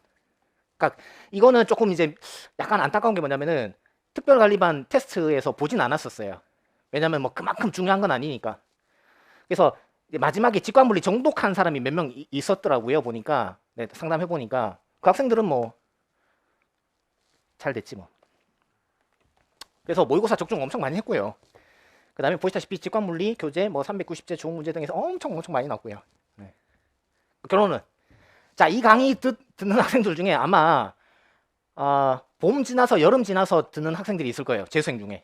B: 그러니까 이거는 조금 이제 약간 안타까운 게 뭐냐면은 특별관리반 테스트에서 보진 않았었어요. 왜냐면 뭐 그만큼 중요한 건 아니니까. 그래서 마지막에 직관물리 정독한 사람이 몇 명 있었더라고요, 보니까. 네, 상담해 보니까 그 학생들은 뭐 잘 됐지 뭐. 그래서 모의고사 적중 엄청 많이 했고요. 그 다음에 보시다시피 직관물리 교재 뭐 390제 좋은 문제 등에서 엄청 많이 나왔고요. 네. 결론은, 자, 이 강의 듣는 학생들 중에 아마 봄 지나서 여름 지나서 듣는 학생들이 있을 거예요, 재수생 중에.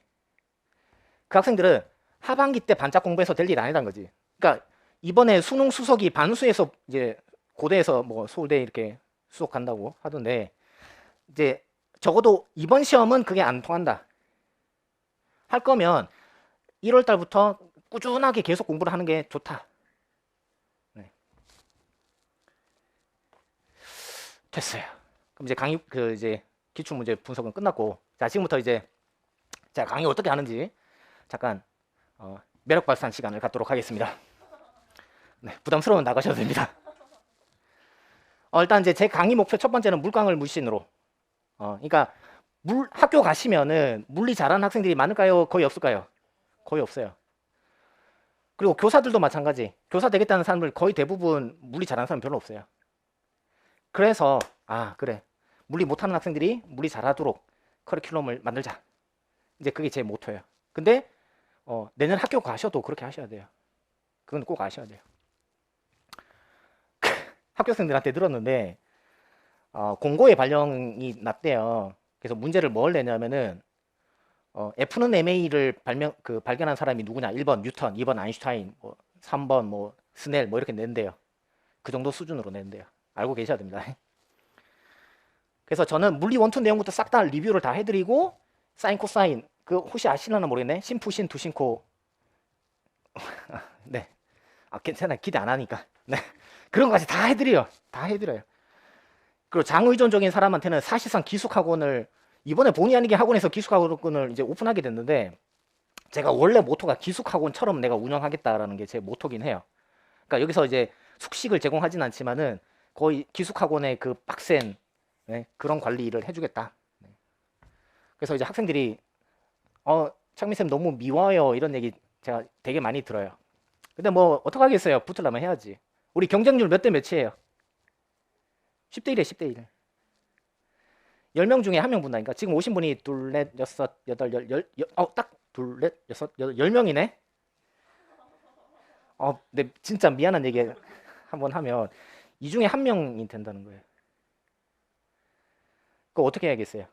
B: 그 학생들은 하반기 때 반짝 공부해서 될 일 아니란 거지. 그러니까 이번에 수능 수석이 반수해서 이제 고대에서 뭐 서울대 이렇게 수석 간다고 하던데, 이제 적어도 이번 시험은 그게 안 통한다. 할 거면 1월 달부터 꾸준하게 계속 공부를 하는 게 좋다. 네. 됐어요. 그럼 이제 강의 이제 기출 문제 분석은 끝났고, 자, 지금부터 이제 자, 강의 어떻게 하는지 잠깐 매력 발산 시간을 갖도록 하겠습니다. 네, 부담스러우면 나가셔도 됩니다. 일단 이제 제 강의 목표 첫 번째는 물강을 물신으로. 그러니까 학교 가시면은 물리 잘하는 학생들이 많을까요? 거의 없을까요? 거의 없어요. 그리고 교사들도 마찬가지. 교사 되겠다는 사람들 거의 대부분 물리 잘하는 사람 별로 없어요. 그래서 그래, 물리 못하는 학생들이 물리 잘하도록 커리큘럼을 만들자. 이제 그게 제 모토예요. 근데 내년 학교 가셔도 그렇게 하셔야 돼요. 그건 꼭 아셔야 돼요. 학교생들한테 들었는데 공고에 발령이 났대요. 그래서 문제를 뭘 내냐면은 F는 MA를 발견한 사람이 누구냐? 1번 뉴턴, 2번 아인슈타인, 3번 스넬 이렇게 낸대요. 그 정도 수준으로 낸대요. 알고 계셔야 됩니다. 그래서 저는 물리 원투 내용부터 싹 다 리뷰를 다 해드리고 사인 코사인 그 혹시 아시려나 모르겠네. 심푸신 두신코 네. 아 괜찮아요. 기대 안 하니까. 네. 그런 거까지 다 해드려요. 다 해드려요. 그리고 장의존적인 사람한테는 사실상 기숙학원을 이번에 본의 아니게 학원에서 기숙학원을 이제 오픈하게 됐는데 제가 원래 모토가 기숙학원처럼 내가 운영하겠다라는 게 제 모토긴 해요. 그러니까 여기서 이제 숙식을 제공하진 않지만은 거의 기숙학원의 그 빡센 네, 그런 관리를 해주겠다. 네. 그래서 이제 학생들이 창민쌤 너무 미워요 이런 얘기 제가 되게 많이 들어요. 근데 뭐 어떡하겠어요. 붙으려면 해야지. 우리 경쟁률 몇 대 몇이에요? 10대 1에 10대 1. 10명 중에 1명 붙나니까 지금 오신 분이 둘, 넷, 여섯, 여덟, 딱 둘, 넷, 여섯, 여덟, 10명이네? 네, 진짜 미안한 얘기 한번 하면 이 중에 1명이 된다는 거예요. 그거 어떻게 해야겠어요?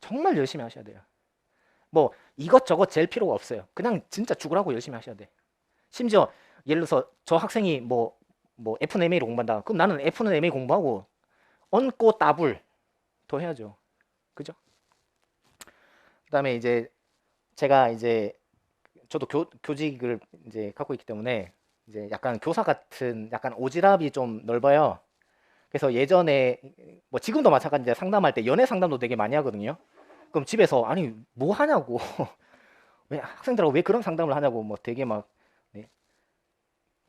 B: 정말 열심히 하셔야 돼요. 뭐 이것저것 잴 필요가 없어요. 그냥 진짜 죽으라고 열심히 하셔야 돼. 심지어 예를 들어서 저 학생이 뭐 FNMA를 공부한다. 그럼 나는 FNMA 공부하고 얹고 따블 더 해야죠. 그죠? 그다음에 이제 제가 이제 저도 교직을 이제 갖고 있기 때문에 이제 약간 교사 같은 약간 오지랖이 좀 넓어요. 그래서 예전에 뭐 지금도 마찬가지인데 상담할 때 연애 상담도 되게 많이 하거든요. 그럼 집에서 아니 뭐 하냐고 왜 학생들하고 왜 그런 상담을 하냐고 뭐 되게 막 네,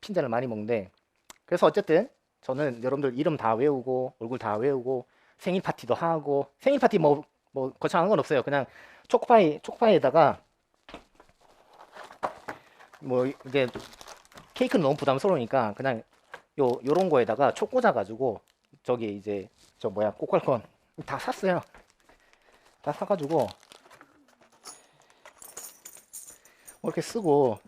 B: 핀잔을 많이 먹는데 그래서 어쨌든 저는 여러분들 이름 다 외우고 얼굴 다 외우고 생일 파티도 하고 생일 파티 뭐 거창한 건 없어요. 그냥 초코파이에다가 뭐 이게 케이크는 너무 부담스러우니까 그냥 요런 거에다가 초 꽂아가지고 저기 이제 저 뭐야 꼬깔콘 다 샀어요. 다 사가지고 뭐 이렇게 쓰고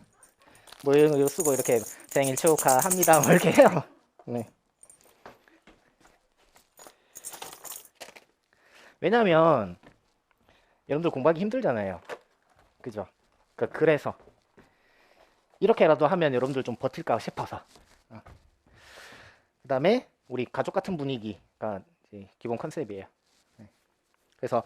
B: 뭐 이런 거 쓰고 이렇게 생일 축하합니다 뭐 이렇게 해요. 네. 왜냐면 여러분들 공부하기 힘들잖아요. 그죠? 그래서 이렇게라도 하면 여러분들 좀 버틸까 싶어서. 그 다음에 우리 가족 같은 분위기가 이제 기본 컨셉이에요. 네. 그래서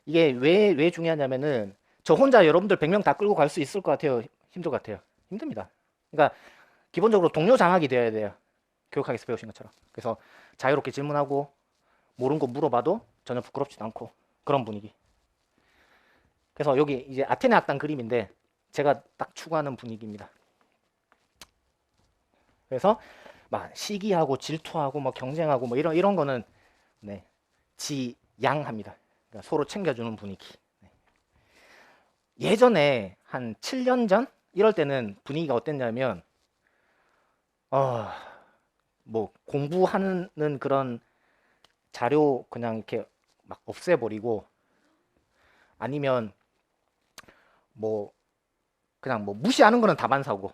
B: 이게 왜 중요하냐면은 저 혼자 여러분들 100명 다 끌고 갈 수 있을 것 같아요? 힘들 것 같아요? 힘듭니다. 그러니까 기본적으로 동료 장악이 되어야 돼요. 교육학에서 배우신 것처럼. 그래서 자유롭게 질문하고 모르는 거 물어봐도 전혀 부끄럽지도 않고 그런 분위기. 그래서 여기 이제 아테네 학당 그림인데 제가 딱 추구하는 분위기입니다. 그래서 막 시기하고 질투하고 뭐 경쟁하고 뭐 이런 거는 네, 지양합니다. 그러니까 서로 챙겨주는 분위기. 네. 예전에 한 7년 전 이럴 때는 분위기가 어땠냐면 뭐 공부하는 그런 자료 그냥 이렇게 막 없애버리고 아니면 뭐 그냥 뭐 무시하는 거는 다반사고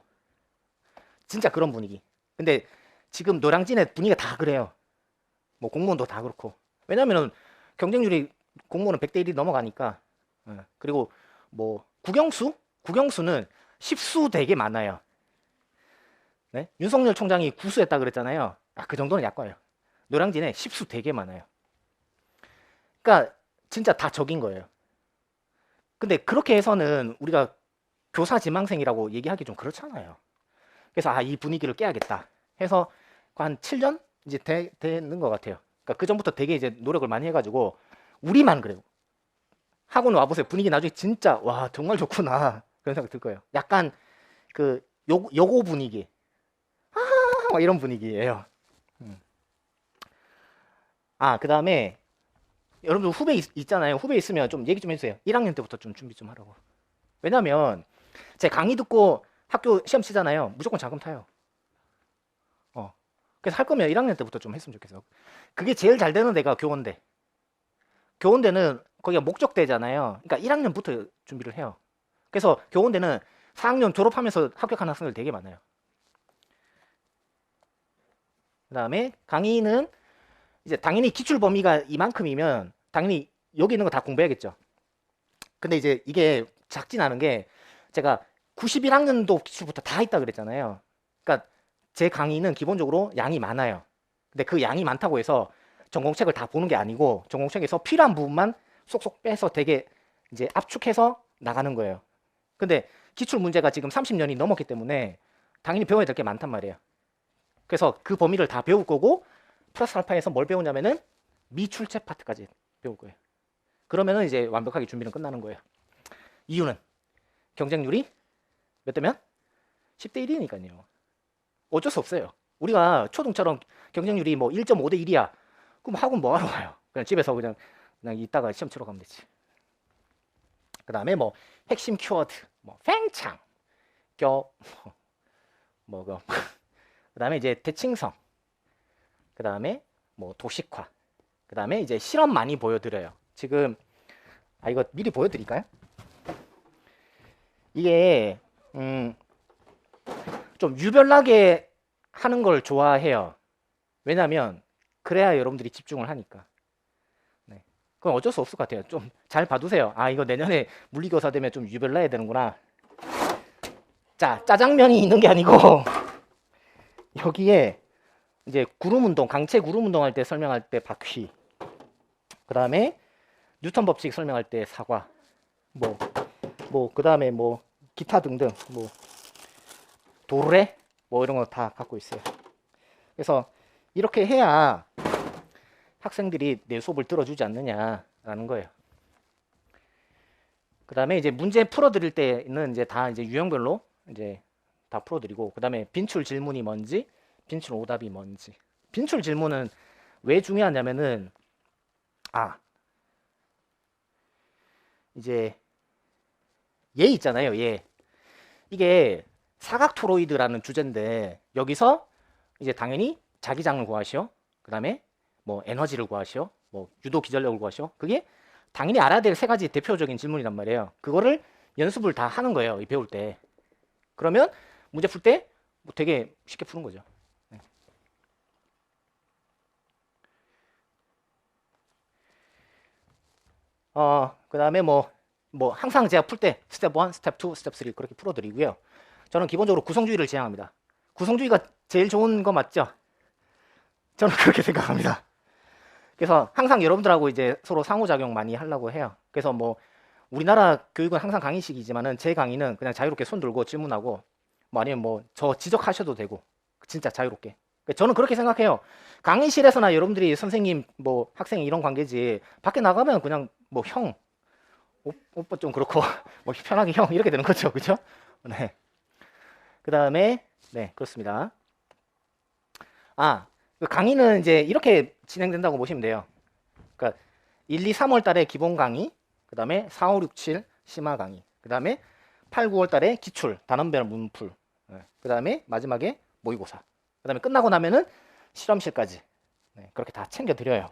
B: 진짜 그런 분위기. 근데 지금 노량진의 분위기가 다 그래요. 뭐 공무원도 다 그렇고. 왜냐면은 경쟁률이 공무원은 100대 1이 넘어가니까. 그리고 뭐 국영수는 10수 되게 많아요. 네? 윤석열 총장이 9수했다 그랬잖아요. 그 정도는 약과예요. 노량진에 10수 되게 많아요. 그러니까 진짜 다 적인 거예요. 근데 그렇게 해서는 우리가 교사 지망생이라고 얘기하기 좀 그렇잖아요. 그래서 이 분위기를 깨야겠다 해서 한 7년 이제 되는 것 같아요. 그러니까 그 전부터 되게 이제 노력을 많이 해가지고 우리만 그래요. 학원 와보세요. 분위기 나중에 진짜 와 정말 좋구나 그런 생각 들 거예요. 약간 그 여고 분위기 막 이런 분위기예요. 그 다음에 여러분들 후배 있잖아요. 후배 있으면 좀 얘기 좀 해주세요. 1학년 때부터 좀 준비 좀 하라고. 왜냐면 제 강의 듣고 학교 시험 치잖아요. 무조건 자금 타요. 그래서 할 거면 1학년 때부터 좀 했으면 좋겠어. 그게 제일 잘 되는 데가 교원대. 교원대는 거기가 목적대잖아요. 그러니까 1학년부터 준비를 해요. 그래서 교원대는 4학년 졸업하면서 합격하는 학생들 되게 많아요. 그 다음에 강의는 이제 당연히 기출 범위가 이만큼이면 당연히 여기 있는 거 다 공부해야겠죠. 근데 이제 이게 작진 않은 게 제가 91학년도 기출부터 다 있다 그랬잖아요. 그러니까 제 강의는 기본적으로 양이 많아요. 근데 그 양이 많다고 해서 전공책을 다 보는 게 아니고 전공책에서 필요한 부분만 쏙쏙 빼서 되게 이제 압축해서 나가는 거예요. 근데 기출 문제가 지금 30년이 넘었기 때문에 당연히 배워야 될 게 많단 말이에요. 그래서 그 범위를 다 배울 거고 플러스 알파에서 뭘 배우냐면은 미출제 파트까지 배울 거예요. 그러면은 이제 완벽하게 준비는 끝나는 거예요. 이유는 경쟁률이 몇 대면? 10대 1이니까요. 어쩔 수 없어요. 우리가 초등처럼 경쟁률이 뭐 1.5대 1이야. 그럼 학원 뭐 하러 가요? 그냥 집에서 그냥 이따가 시험 치러 가면 되지. 그 다음에 뭐 핵심 키워드, 뭐 팽창, 그 다음에 이제 대칭성, 그 다음에 뭐 도식화, 그 다음에 이제 실험 많이 보여드려요. 지금 이거 미리 보여드릴까요? 이게 좀 유별나게 하는 걸 좋아해요. 왜냐면 그래야 여러분들이 집중을 하니까. 네. 그건 어쩔 수 없을 것 같아요. 좀 잘 봐두세요. 이거 내년에 물리교사 되면 좀 유별나야 되는구나. 자, 짜장면이 있는 게 아니고 여기에 이제 구름운동, 강체 구름운동 할 때 설명할 때 바퀴, 그 다음에 뉴턴 법칙 설명할 때 사과, 그 다음에 뭐 기타 등등, 뭐 도르래, 뭐 이런 거 다 갖고 있어요. 그래서 이렇게 해야 학생들이 내 수업을 들어주지 않느냐라는 거예요. 그 다음에 이제 문제 풀어드릴 때는 이제 다 이제 유형별로 이제 다 풀어드리고, 그 다음에 빈출 질문이 뭔지, 빈출 오답이 뭔지. 빈출 질문은 왜 중요하냐면은 이제 얘 있잖아요, 얘. 이게 사각토로이드라는 주제인데 여기서 이제 당연히 자기장을 구하시오. 그 다음에 뭐 에너지를 구하시오. 뭐 유도 기전력을 구하시오. 그게 당연히 알아야 될 세 가지 대표적인 질문이란 말이에요. 그거를 연습을 다 하는 거예요, 이 배울 때. 그러면 문제 풀 때 뭐 되게 쉽게 푸는 거죠. 네. 그 다음에 뭐 항상 제가 풀 때 스텝 1, 스텝 2, 스텝 3 그렇게 풀어드리고요. 저는 기본적으로 구성주의를 지향합니다. 구성주의가 제일 좋은 거 맞죠? 저는 그렇게 생각합니다. 그래서 항상 여러분들하고 이제 서로 상호작용 많이 하려고 해요. 그래서 뭐 우리나라 교육은 항상 강의식이지만은 제 강의는 그냥 자유롭게 손 들고 질문하고 뭐 아니면 뭐 저 지적하셔도 되고 진짜 자유롭게. 저는 그렇게 생각해요. 강의실에서나 여러분들이 선생님 뭐 학생 이런 관계지 밖에 나가면 그냥 뭐 형, 오빠 좀 그렇고 뭐 편하게 형 이렇게 되는 거죠, 그죠? 네. 그 다음에 네 그렇습니다. 그 강의는 이제 이렇게 진행된다고 보시면 돼요. 그러니까 1, 2, 3월 달에 기본 강의, 그 다음에 4, 5, 6, 7 심화 강의, 그 다음에 8, 9월 달에 기출, 단원별 문풀, 그 다음에 마지막에 모의고사, 그 다음에 끝나고 나면은 실험실까지 그렇게 다 챙겨드려요.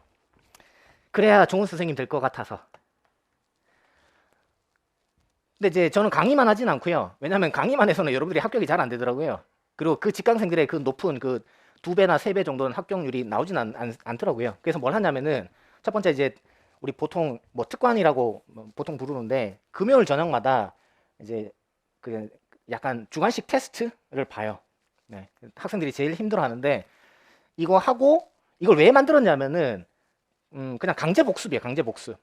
B: 그래야 좋은 선생님 될 것 같아서. 근데 이제 저는 강의만 하진 않고요. 왜냐하면 강의만 해서는 여러분들이 합격이 잘 안 되더라고요. 그리고 그 직강생들의 그 높은 그 2배나 3배 정도는 합격률이 나오진 않더라고요. 그래서 뭘 하냐면은 첫 번째 이제 우리 보통 뭐 특관이라고 보통 부르는데 금요일 저녁마다 이제 그 약간 주관식 테스트를 봐요. 네. 학생들이 제일 힘들어하는데 이거 하고 이걸 왜 만들었냐면은 그냥 강제 복습이에요. 강제 복습.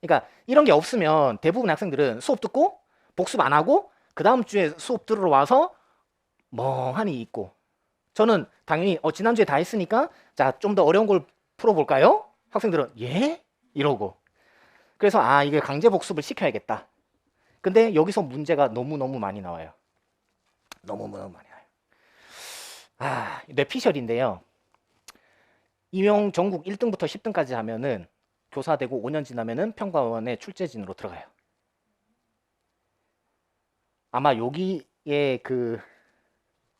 B: 그러니까 이런 게 없으면 대부분 학생들은 수업 듣고 복습 안 하고 그 다음 주에 수업 들으러 와서 멍하니 있고, 저는 당연히 지난주에 다 했으니까 자, 좀 더 어려운 걸 풀어볼까요? 학생들은 예? 이러고. 그래서 이게 강제 복습을 시켜야겠다. 근데 여기서 문제가 너무너무 많이 나와요. 너무너무 많이 나와요. 뇌피셜인데요. 임용 전국 1등부터 10등까지 하면은 교사 되고 5년 지나면은 평가원의 출제진으로 들어가요. 아마 여기에 그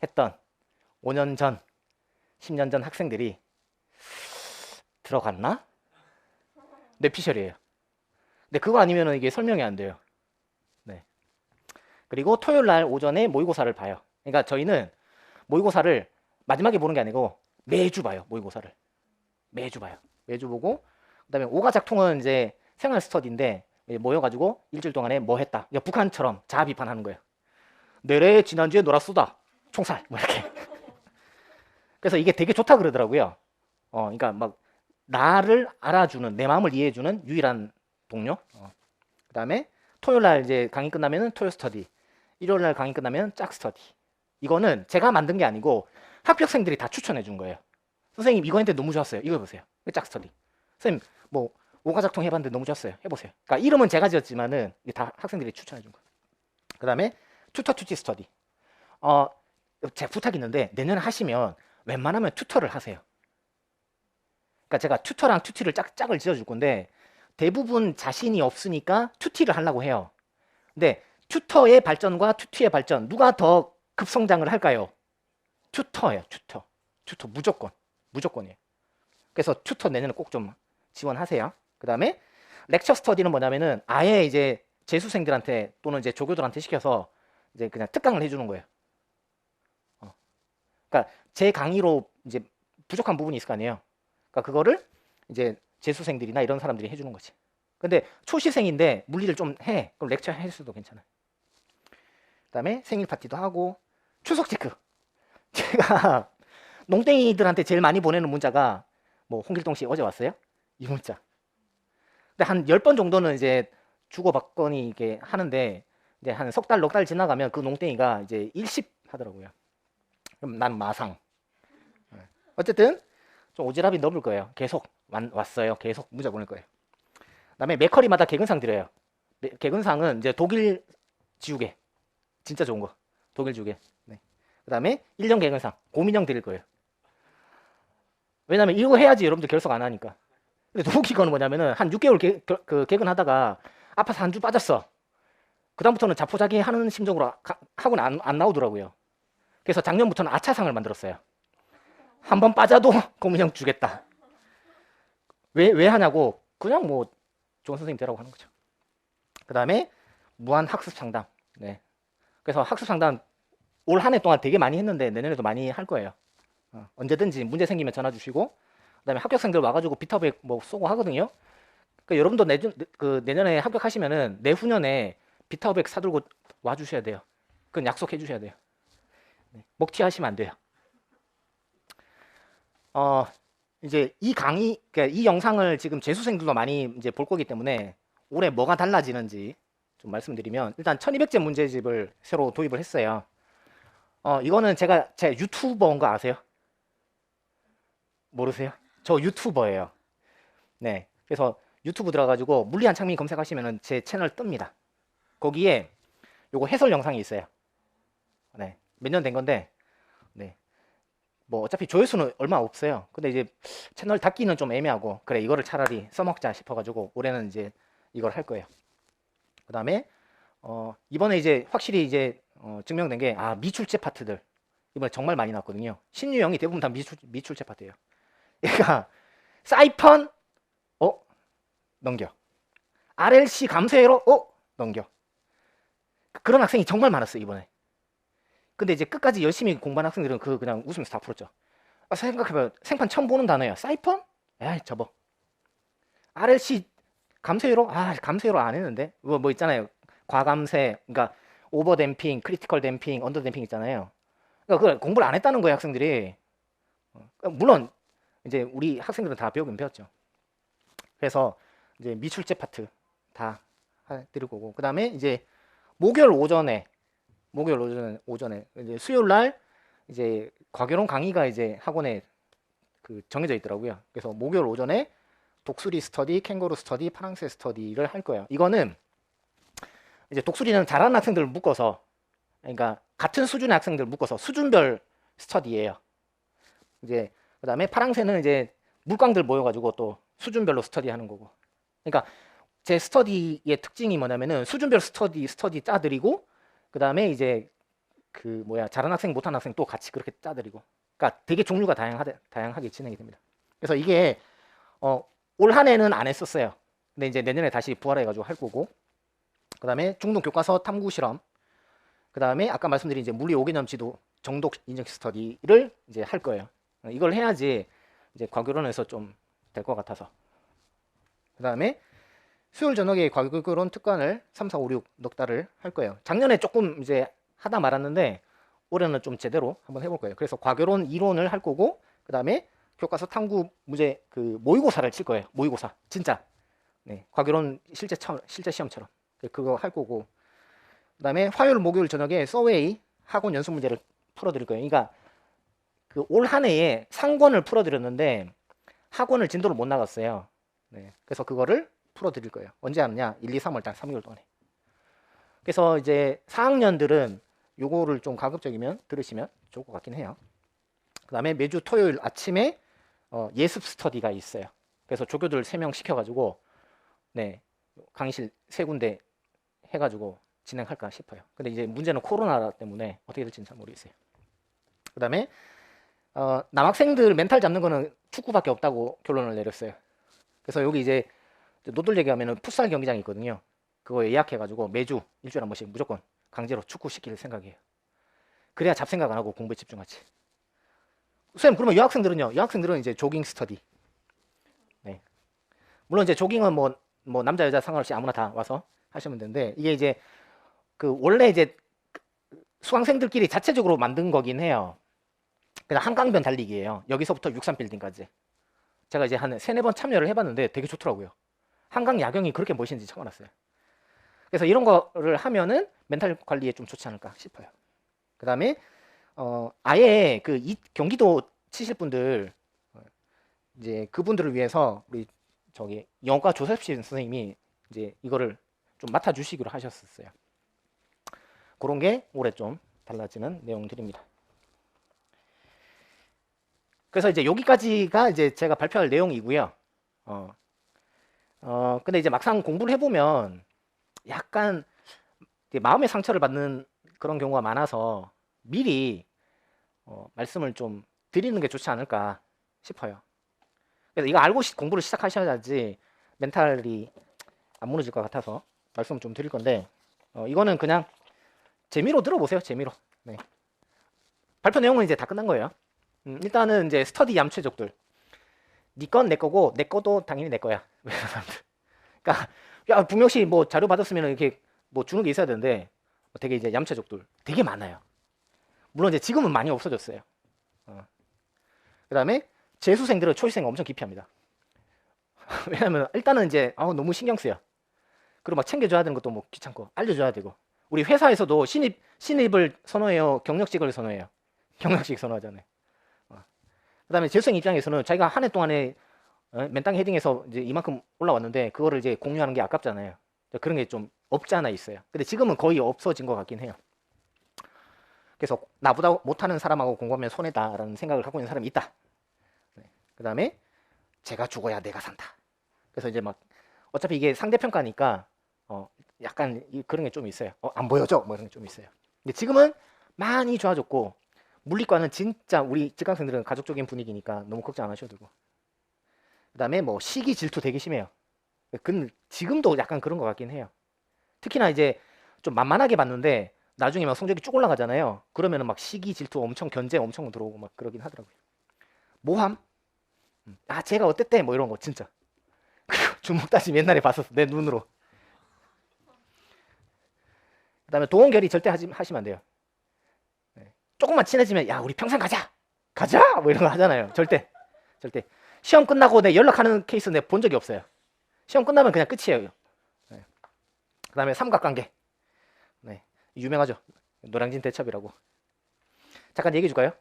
B: 했던 5년 전, 10년 전 학생들이 들어갔나? 뇌피셜이에요. 근데 그거 아니면은 이게 설명이 안 돼요. 네. 그리고 토요일 날 오전에 모의고사를 봐요. 그러니까 저희는 모의고사를 마지막에 보는 게 아니고 매주 봐요. 모의고사를. 매주 봐요. 매주 보고, 그다음에 오가작통은 이제 생활 스터디인데 모여가지고 일주일 동안에 뭐 했다. 그러니까 북한처럼 자아 비판하는 거예요. 내래 지난주에 놀았수다. 총살. 뭐 이렇게. 그래서 이게 되게 좋다 그러더라고요. 그러니까 막 나를 알아주는, 내 마음을 이해해주는 유일한 동료. 그다음에 토요일 날 이제 강의 끝나면은 토요 스터디, 일요일 날 강의 끝나면 짝 스터디. 이거는 제가 만든 게 아니고 합격생들이 다 추천해 준 거예요. 선생님 이거 했는데 너무 좋았어요. 이거 해보세요. 짝 스터디. 선생님 뭐 오가작통 해봤는데 너무 좋았어요. 해보세요. 그러니까 이름은 제가 지었지만은 이게 다 학생들이 추천해 준 거예요. 그다음에 튜터 튜티 스터디. 제 부탁이 있는데 내년에 하시면 웬만하면 튜터를 하세요. 그러니까 제가 튜터랑 튜티를 짝을 지어줄 건데 대부분 자신이 없으니까 튜티를 하려고 해요. 근데 튜터의 발전과 튜티의 발전 누가 더 급성장을 할까요? 튜터예요. 튜터 무조건이에요. 그래서 튜터 내년에 꼭 좀 지원하세요. 그 다음에 렉처 스터디는 뭐냐면은 아예 이제 재수생들한테 또는 이제 조교들한테 시켜서 이제 그냥 특강을 해주는 거예요. 그러니까 제 강의로 이제 부족한 부분이 있을 거 아니에요. 그러니까 그거를 이제 재수생들이나 이런 사람들이 해주는 거지. 근데 초시생인데 물리를 좀 해. 그럼 렉처 해줘도 괜찮아요. 그다음에 생일 파티도 하고 추석 체크. 제가 농땡이들한테 제일 많이 보내는 문자가 뭐 홍길동 씨 어제 왔어요? 이 문자. 근데 한 10번 정도는 이제 주고받거니 이게 하는데 이제 한 석 달, 넉 달 지나가면 그 농땡이가 이제 일십 하더라고요. 그럼 난 마상. 어쨌든 좀 오지랖이 넓을 거예요. 계속 왔어요. 계속 문자 보낼 거예요. 그다음에 매커리마다 개근상 드려요. 개근상은 이제 독일 지우개. 진짜 좋은 거. 독일 지우개. 네. 그다음에 1년 개근상. 고민형 드릴 거예요. 왜냐면 이거 해야지 여러분들 결석 안 하니까. 근데 더 웃긴 거는 뭐냐면은 한 6개월 개근하다가 아파서 한 주 빠졌어. 그다음부터는 자포자기 하는 심정으로 하고는 안 나오더라고요. 그래서 작년부터는 아차상을 만들었어요. 한 번 빠져도 고민형 주겠다. 왜 하냐고 그냥 뭐 좋은 선생님 되라고 하는 거죠. 그 다음에 무한 학습 상담. 네. 그래서 학습 상담 올 한 해 동안 되게 많이 했는데 내년에도 많이 할 거예요. 언제든지 문제 생기면 전화 주시고 그다음에 합격생들 와가지고 비타백 뭐 쏘고 하거든요. 그러니까 여러분도 내년에 합격하시면은 내후년에 비타백 사들고 와주셔야 돼요. 그건 약속해 주셔야 돼요. 네. 먹튀 하시면 안 돼요. 이제 이 강의, 그러니까 이 영상을 지금 재수생들도 많이 이제 볼 거기 때문에 올해 뭐가 달라지는지 좀 말씀드리면 일단 1200제 문제집을 새로 도입을 했어요. 이거는 제 유튜버인 거 아세요? 모르세요? 저 유튜버예요. 네. 그래서 유튜브 들어가가지고 물리한 창민 검색하시면은 제 채널 뜹니다. 거기에 요거 해설 영상이 있어요. 네. 몇 년 된 건데, 네. 뭐 어차피 조회수는 얼마 없어요. 근데 이제 채널 닫기는 좀 애매하고, 그래, 이거를 차라리 써먹자 싶어가지고 올해는 이제 이걸 할 거예요. 그 다음에, 이번에 이제 확실히 이제 증명된 게, 미출제 파트들. 이번에 정말 많이 나왔거든요. 신유형이 대부분 다 미출제 파트예요. 얘가 사이펀 넘겨. RLC 감소회로 넘겨. 그런 학생이 정말 많았어요 이번에. 근데 이제 끝까지 열심히 공부한 학생들은 그냥 웃으면서 다 풀었죠. 생각해봐요. 생판 처음 보는 단어예요. 사이펀? 에이 접어. RLC 감소회로? 감소회로 안 했는데 뭐 있잖아요. 과감세, 그러니까 오버 댐핑, 크리티컬 댐핑, 언더 댐핑 있잖아요. 그러니까 그걸 공부를 안 했다는 거예요 학생들이. 물론 이제 우리 학생들은 다 배우긴 배웠죠. 그래서 이제 미출제 파트 다 드릴 거고, 그 다음에 이제 목요일 오전에 이제 수요일 날 이제 과교론 강의가 이제 학원에 정해져 있더라고요. 그래서 목요일 오전에 독수리 스터디, 캥거루 스터디, 파랑새 스터디를 할 거예요. 이거는 이제 독수리는 잘하는 학생들을 묶어서, 그러니까 같은 수준의 학생들 묶어서 수준별 스터디예요. 이제 그다음에 파랑새는 이제 물광들 모여가지고 또 수준별로 스터디하는 거고. 그러니까 제 스터디의 특징이 뭐냐면은 수준별 스터디 짜드리고, 그다음에 이제 잘하는 학생 못하는 학생 또 같이 그렇게 짜드리고. 그러니까 되게 종류가 다양하게 진행이 됩니다. 그래서 이게 올 한 해는 안 했었어요. 근데 이제 내년에 다시 부활해가지고 할 거고. 그다음에 중등 교과서 탐구 실험. 그다음에 아까 말씀드린 이제 물리 5개념 지도 정독 인증 스터디를 이제 할 거예요. 이걸 해야지 이제 과교론에서 좀 될 것 같아서. 그 다음에 수요일 저녁에 과교론 특강을 3, 4, 5, 6 넉 달을 할 거예요. 작년에 조금 이제 하다 말았는데 올해는 좀 제대로 한번 해볼 거예요. 그래서 과교론 이론을 할 거고, 그 다음에 교과서 탐구 문제 그 모의고사를 칠 거예요. 모의고사 진짜. 네, 과교론 실제 시험처럼 그거 할 거고. 그다음에 화요일 목요일 저녁에 서웨이 학원 연습 문제를 풀어드릴 거예요. 그러니까 그 올 한 해에 상권을 풀어드렸는데 학원을 진도를 못 나갔어요. 네, 그래서 그거를 풀어드릴 거예요. 언제 하느냐? 1, 2, 3월 달 3개월 동안에. 그래서 이제 4학년들은 요거를 좀 가급적이면 들으시면 좋을 것 같긴 해요. 그 다음에 매주 토요일 아침에 예습 스터디가 있어요. 그래서 조교들 3명 시켜가지고 네, 강의실 3군데 해가지고 진행할까 싶어요. 근데 이제 문제는 코로나 때문에 어떻게 될지는 잘 모르겠어요. 그 다음에 남학생들 멘탈 잡는 거는 축구밖에 없다고 결론을 내렸어요. 그래서 여기 이제 노들 얘기하면은 풋살 경기장이 있거든요. 그거 예약해가지고 매주 일주일에 한 번씩 무조건 강제로 축구 시킬 생각이에요. 그래야 잡생각 안 하고 공부에 집중하지. 선생님, 그러면 여학생들은요? 여학생들은 이제 조깅 스터디. 네. 물론 이제 조깅은 뭐 남자 여자 상관없이 아무나 다 와서 하시면 되는데 이게 이제 그 원래 이제 수강생들끼리 자체적으로 만든 거긴 해요. 그냥 한강변 달리기예요. 여기서부터 63빌딩까지. 제가 이제 한 3-4번 참여를 해봤는데 되게 좋더라고요. 한강 야경이 그렇게 멋있는지 처음 알았어요. 그래서 이런 거를 하면은 멘탈 관리에 좀 좋지 않을까 싶어요. 그 다음에 아예 그 경기도 치실 분들 이제 그분들을 위해서 우리 저기 영어과 조셉신 선생님이 이제 이거를 좀 맡아주시기로 하셨었어요. 그런 게 올해 좀 달라지는 내용들입니다. 그래서 이제 여기까지가 이제 제가 발표할 내용이고요. 근데 이제 막상 공부를 해보면 약간 마음의 상처를 받는 그런 경우가 많아서 미리 말씀을 좀 드리는 게 좋지 않을까 싶어요. 그래서 이거 알고 공부를 시작하셔야지 멘탈이 안 무너질 것 같아서 말씀을 좀 드릴 건데 이거는 그냥 재미로 들어보세요. 재미로. 네. 발표 내용은 이제 다 끝난 거예요. 일단은 이제 스터디 얌체족들. 니 건 내 거고 내 거도 당연히 내 거야. 그러니까 야 분명히 뭐 자료 받았으면 이렇게 뭐 주는 게 있어야 되는데 되게 이제 얌체족들 되게 많아요. 물론 이제 지금은 많이 없어졌어요. 그다음에 재수생들은 초시생 엄청 기피합니다. 왜냐면 일단은 이제 너무 신경 쓰여. 그리고 막 챙겨줘야 되는 것도 뭐 귀찮고 알려줘야 되고. 우리 회사에서도 신입을 선호해요. 경력직을 선호해요. 경력직 선호하잖아요. 그다음에 재수생 입장에서는 자기가 한 해 동안에 맨땅 헤딩해서 이제 이만큼 올라왔는데 그거를 이제 공유하는 게 아깝잖아요. 그런 게 좀 없지 않아 있어요. 근데 지금은 거의 없어진 것 같긴 해요. 그래서 나보다 못하는 사람하고 공부하면 손해다라는 생각을 갖고 있는 사람이 있다. 네. 그다음에 제가 죽어야 내가 산다. 그래서 이제 막 어차피 이게 상대평가니까 약간 그런 게 좀 있어요. 안 보여줘 뭐 이런 게 좀 있어요. 근데 지금은 많이 좋아졌고 물리과는 진짜 우리 직강생들은 가족적인 분위기니까 너무 걱정 안 하셔도 되고. 그다음에 뭐 시기 질투 되게 심해요. 지금도 약간 그런 것 같긴 해요. 특히나 이제 좀 만만하게 봤는데 나중에 막 성적이 쭉 올라가잖아요. 그러면은 막 시기 질투 엄청 견제 엄청 들어오고 막 그러긴 하더라고요. 모함? 제가 어땠대? 뭐 이런 거 진짜. 주먹 다짐 옛날에 봤었어. 내 눈으로. 그다음에 동원결의 절대 하시면 안 돼요. 조금만 친해지면 야 우리 평생 가자 뭐 이런 거 하잖아요. 절대 시험 끝나고 내 연락하는 케이스 내가 본 적이 없어요. 시험 끝나면 그냥 끝이에요. 네. 그 다음에 삼각관계. 네. 유명하죠. 노량진 대첩이라고. 잠깐 얘기해 줄까요?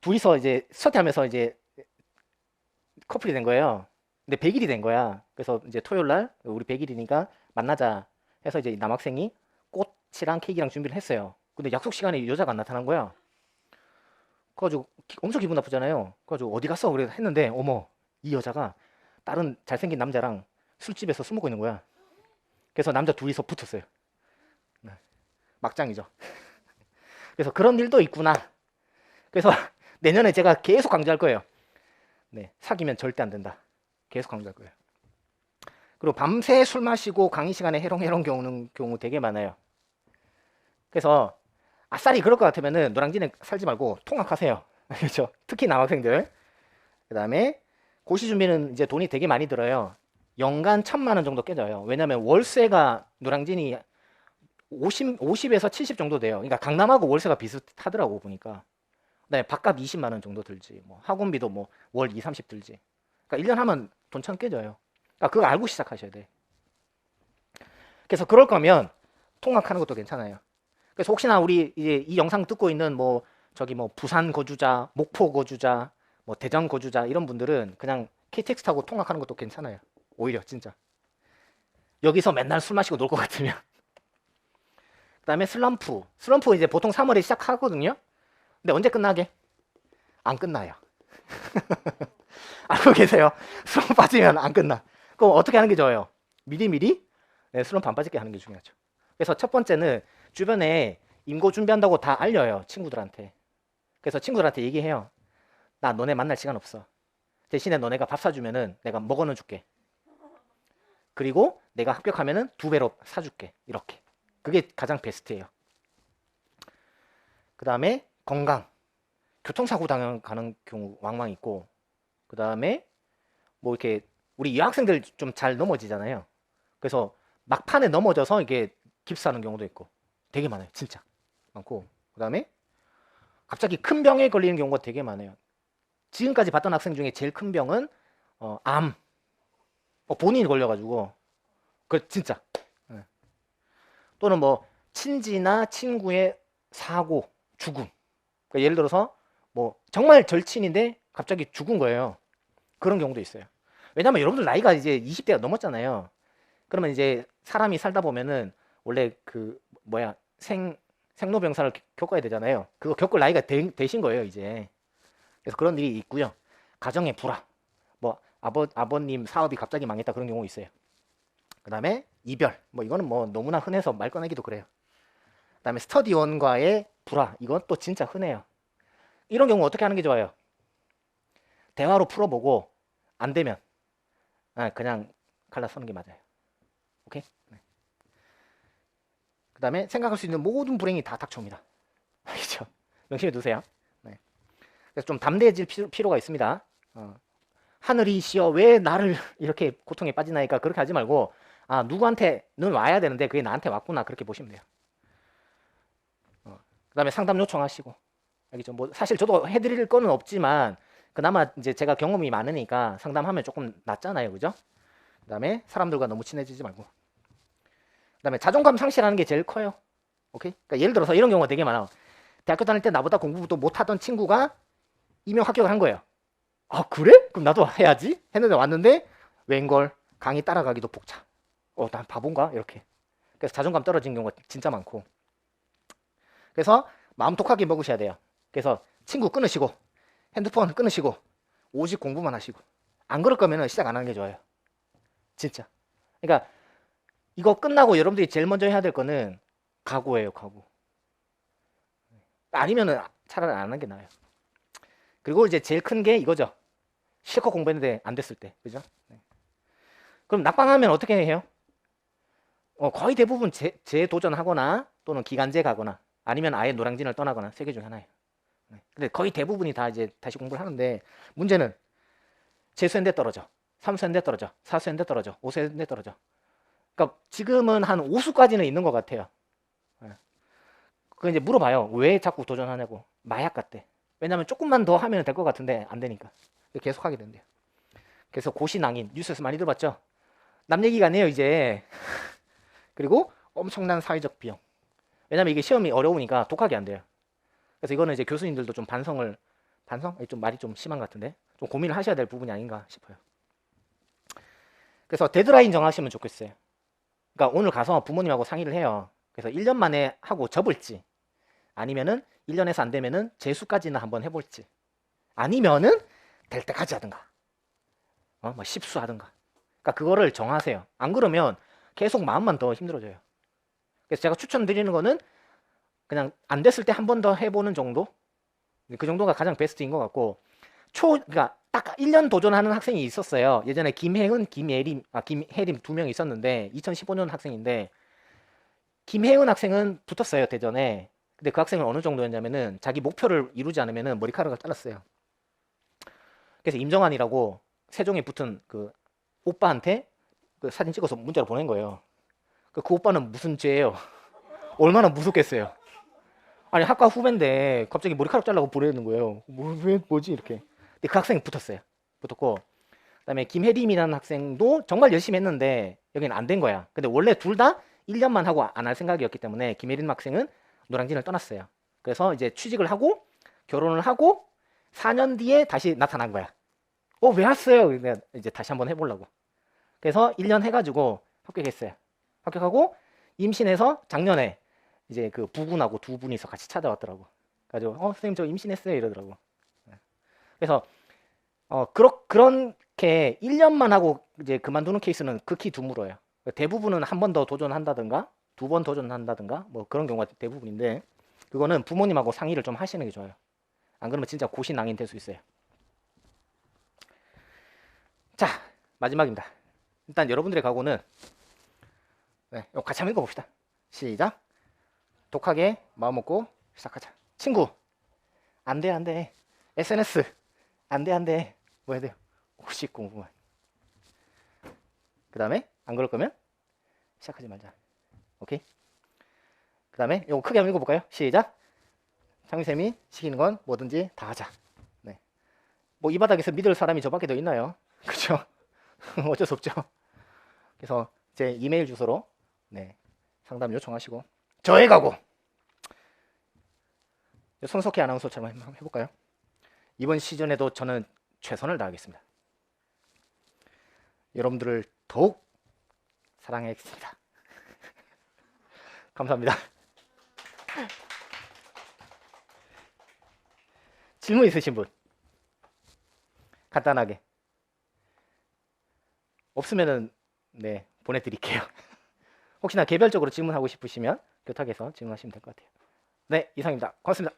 B: 둘이서 이제 스터디하면서 이제 커플이 된 거예요. 근데 100일이 된 거야. 그래서 이제 토요일 날 우리 100일이니까 만나자 해서 이제 남학생이 꽃이랑 케이크랑 준비를 했어요. 근데 약속 시간에 여자가 안 나타난 거야. 그래가지고 엄청 기분 나쁘잖아요. 그래가지고 어디 갔어? 그래 했는데 어머 이 여자가 다른 잘생긴 남자랑 술집에서 술 먹고 있는 거야. 그래서 남자 둘이서 붙었어요. 네. 막장이죠. 그래서 그런 일도 있구나. 그래서 내년에 제가 계속 강조할 거예요. 네, 사귀면 절대 안 된다. 계속 강조할 거예요. 그리고 밤새 술 마시고 강의 시간에 해롱해롱 경우 되게 많아요. 그래서 아싸리 그럴 것 같으면은 노량진에 살지 말고 통학하세요. 그렇죠? 특히 남학생들. 그 다음에 고시 준비는 이제 돈이 되게 많이 들어요. 연간 1,000만 원 정도 깨져요. 왜냐면 월세가 노량진이 50에서 70 정도 돼요. 그러니까 강남하고 월세가 비슷하더라고 보니까. 그다음에 밥값 20만 원 정도 들지. 뭐 학원비도 뭐 월 2, 30 들지. 그러니까 1년 하면 돈 천 깨져요. 그러니까 그거 알고 시작하셔야 돼. 그래서 그럴 거면 통학하는 것도 괜찮아요. 그래서 혹시나 우리 이제 이 영상 듣고 있는 뭐 저기 뭐 부산 거주자, 목포 거주자, 뭐 대전 거주자 이런 분들은 그냥 KTX 타고 통학하는 것도 괜찮아요. 오히려 진짜. 여기서 맨날 술 마시고 놀 것 같으면. 그다음에 슬럼프. 슬럼프 이제 보통 3월에 시작하거든요. 근데 언제 끝나게? 안 끝나요. 알고 계세요? 슬럼프 빠지면 안 끝나. 그럼 어떻게 하는 게 좋아요? 미리미리 네, 슬럼프 안 빠지게 하는 게 중요하죠. 그래서 첫 번째는 주변에 임고 준비한다고 다 알려요. 친구들한테. 그래서 친구들한테 얘기해요. 나 너네 만날 시간 없어. 대신에 너네가 밥 사주면은 내가 먹어는 줄게. 그리고 내가 합격하면은 2배로 사줄게. 이렇게. 그게 가장 베스트예요. 그 다음에 건강. 교통사고 당하는 경우 왕왕 있고, 그 다음에 뭐 이렇게 우리 여학생들 좀 잘 넘어지잖아요. 그래서 막판에 넘어져서 이게 깁스하는 경우도 있고 되게 많아요. 진짜 많고, 그 다음에 갑자기 큰 병에 걸리는 경우가 되게 많아요. 지금까지 봤던 학생 중에 제일 큰 병은 암. 본인이 걸려가지고 그 진짜 네. 또는 뭐 친지나 친구의 사고, 죽음. 그러니까 예를 들어서 뭐 정말 절친인데 갑자기 죽은 거예요. 그런 경우도 있어요. 왜냐면 여러분들 나이가 이제 20대가 넘었잖아요. 그러면 이제 사람이 살다 보면은 원래 그 뭐야 생로병사를 겪어야 되잖아요. 그거 겪을 나이가 되신 거예요 이제. 그래서 그런 일이 있고요. 가정의 불화, 뭐 아버님 사업이 갑자기 망했다 그런 경우 있어요. 그 다음에 이별, 뭐 이거는 뭐 너무나 흔해서 말 꺼내기도 그래요. 그 다음에 스터디원과의 불화, 이건 또 진짜 흔해요. 이런 경우 어떻게 하는 게 좋아요? 대화로 풀어보고 안 되면 그냥 갈라서는 게 맞아요. 오케이? 네. 그 다음에 생각할 수 있는 모든 불행이 다 닥쳐옵니다. 알겠죠? 명심해 두세요. 네. 그래서 좀 담대해질 필요가 있습니다. 하늘이시여 왜 나를 이렇게 고통에 빠지나니까 그렇게 하지 말고 누구한테는 와야 되는데 그게 나한테 왔구나 그렇게 보시면 돼요. 그 다음에 상담 요청하시고 알겠죠? 뭐 사실 저도 해드릴 거는 없지만 그나마 이제 제가 경험이 많으니까 상담하면 조금 낫잖아요, 그죠? 그 다음에 사람들과 너무 친해지지 말고. 그 다음에 자존감 상실하는 게 제일 커요. 오케이? 그러니까 예를 들어서 이런 경우가 되게 많아. 대학교 다닐 때 나보다 공부도 못하던 친구가 임용 합격을 한 거예요. 그래? 그럼 나도 해야지? 했는데 왔는데 웬걸 강의 따라가기도 벅차. 난 바본가? 이렇게. 그래서 자존감 떨어진 경우가 진짜 많고. 그래서 마음 독하게 먹으셔야 돼요. 그래서 친구 끊으시고 핸드폰 끊으시고 오직 공부만 하시고 안 그럴 거면 시작 안 하는 게 좋아요. 진짜. 그러니까 이거 끝나고 여러분들이 제일 먼저 해야 될 거는 각오예요. 각오. 아니면은 차라리 안 하는 게 나아요. 그리고 이제 제일 큰 게 이거죠. 실컷 공부했는데 안 됐을 때. 그죠? 네. 그럼 낙방하면 어떻게 해요? 거의 대부분 재도전하거나 또는 기간제 가거나 아니면 아예 노량진을 떠나거나 세 개 중에 하나예요. 네. 근데 거의 대부분이 다 이제 다시 공부를 하는데 문제는 재수했는데 떨어져. 삼수했는데 떨어져. 사수했는데 떨어져. 오수했는데 떨어져. 그러니까 지금은 한 5수까지는 있는 것 같아요. 네. 그 이제 물어봐요. 왜 자꾸 도전하냐고. 마약 같대. 왜냐면 조금만 더 하면 될 것 같은데 안 되니까. 계속 하게 된대요. 그래서 고시낭인 뉴스에서 많이 들어봤죠. 남 얘기가 아니에요 이제. 그리고 엄청난 사회적 비용. 왜냐면 이게 시험이 어려우니까 독하게 안 돼요. 그래서 이거는 이제 교수님들도 좀 반성? 좀 말이 좀 심한 것 같은데 좀 고민을 하셔야 될 부분이 아닌가 싶어요. 그래서 데드라인 정하시면 좋겠어요. 그러니까 오늘 가서 부모님하고 상의를 해요. 그래서 1년 만에 하고 접을지 아니면은 1년에서 안 되면은 재수까지는 한번 해볼지 아니면은 될 때까지 하든가 뭐 10수 하든가. 그러니까 그거를 정하세요. 안 그러면 계속 마음만 더 힘들어져요. 그래서 제가 추천드리는 거는 그냥 안 됐을 때 한 번 더 해보는 정도? 그 정도가 가장 베스트인 것 같고 그러니까 딱 1년 도전하는 학생이 있었어요. 예전에 김혜은, 김혜림 2명 있었는데 2015년 학생인데 김혜은 학생은 붙었어요 대전에. 근데 그 학생은 어느 정도였냐면은 자기 목표를 이루지 않으면은 머리카락을 잘랐어요. 그래서 임정환이라고 세종에 붙은 그 오빠한테 그 사진 찍어서 문자로 보낸 거예요. 그 오빠는 무슨 죄예요? 얼마나 무섭겠어요. 아니 학과 후배인데 갑자기 머리카락 잘라고 보내는 거예요. 왜 뭐지 이렇게. 근데 그 학생이 붙었어요. 붙었고 그다음에 김혜림이라는 학생도 정말 열심히 했는데 여기는 안 된 거야. 근데 원래 둘 다 1년만 하고 안 할 생각이었기 때문에 김혜림 학생은 노량진을 떠났어요. 그래서 이제 취직을 하고 결혼을 하고 4년 뒤에 다시 나타난 거야. 왜 왔어요? 내가 이제 다시 한번 해보려고. 그래서 1년 해가지고 합격했어요. 합격하고 임신해서 작년에 이제 그 부군하고 두 분이서 같이 찾아왔더라고. 그래가지고 선생님 저 임신했어요 이러더라고. 그래서 그렇게 1년만 하고 이제 그만두는 케이스는 극히 드물어요. 대부분은 한 번 더 도전한다든가 두 번 도전한다든가 뭐 그런 경우가 대부분인데 그거는 부모님하고 상의를 좀 하시는 게 좋아요. 안 그러면 진짜 고시낭인 될 수 있어요. 자, 마지막입니다. 일단 여러분들의 각오는 이거 같이 한번 읽어봅시다. 시작. 독하게 마음 먹고 시작하자. 친구, 안 돼, 안 돼. SNS, 안 돼, 안 돼. 뭐 해야 돼요? 오직 공부만. 그 다음에 안 그럴 거면 시작하지 말자. 오케이? 그 다음에 이거 크게 한번 읽어볼까요? 시작. 창민쌤이 시키는 건 뭐든지 다 하자. 네. 뭐 이 바닥에서 믿을 사람이 저밖에 더 있나요? 그렇죠? 어쩔 수 없죠. 그래서 제 이메일 주소로 상담 요청하시고 저의 각오. 손석희 아나운서처럼 한번 해볼까요? 이번 시즌에도 저는 최선을 다하겠습니다. 여러분들을 더욱 사랑하겠습니다. 감사합니다. 질문 있으신 분? 간단하게. 없으면은 보내드릴게요. 혹시나 개별적으로 질문하고 싶으시면 교탁에서 질문하시면 될 것 같아요. 네, 이상입니다. 고맙습니다.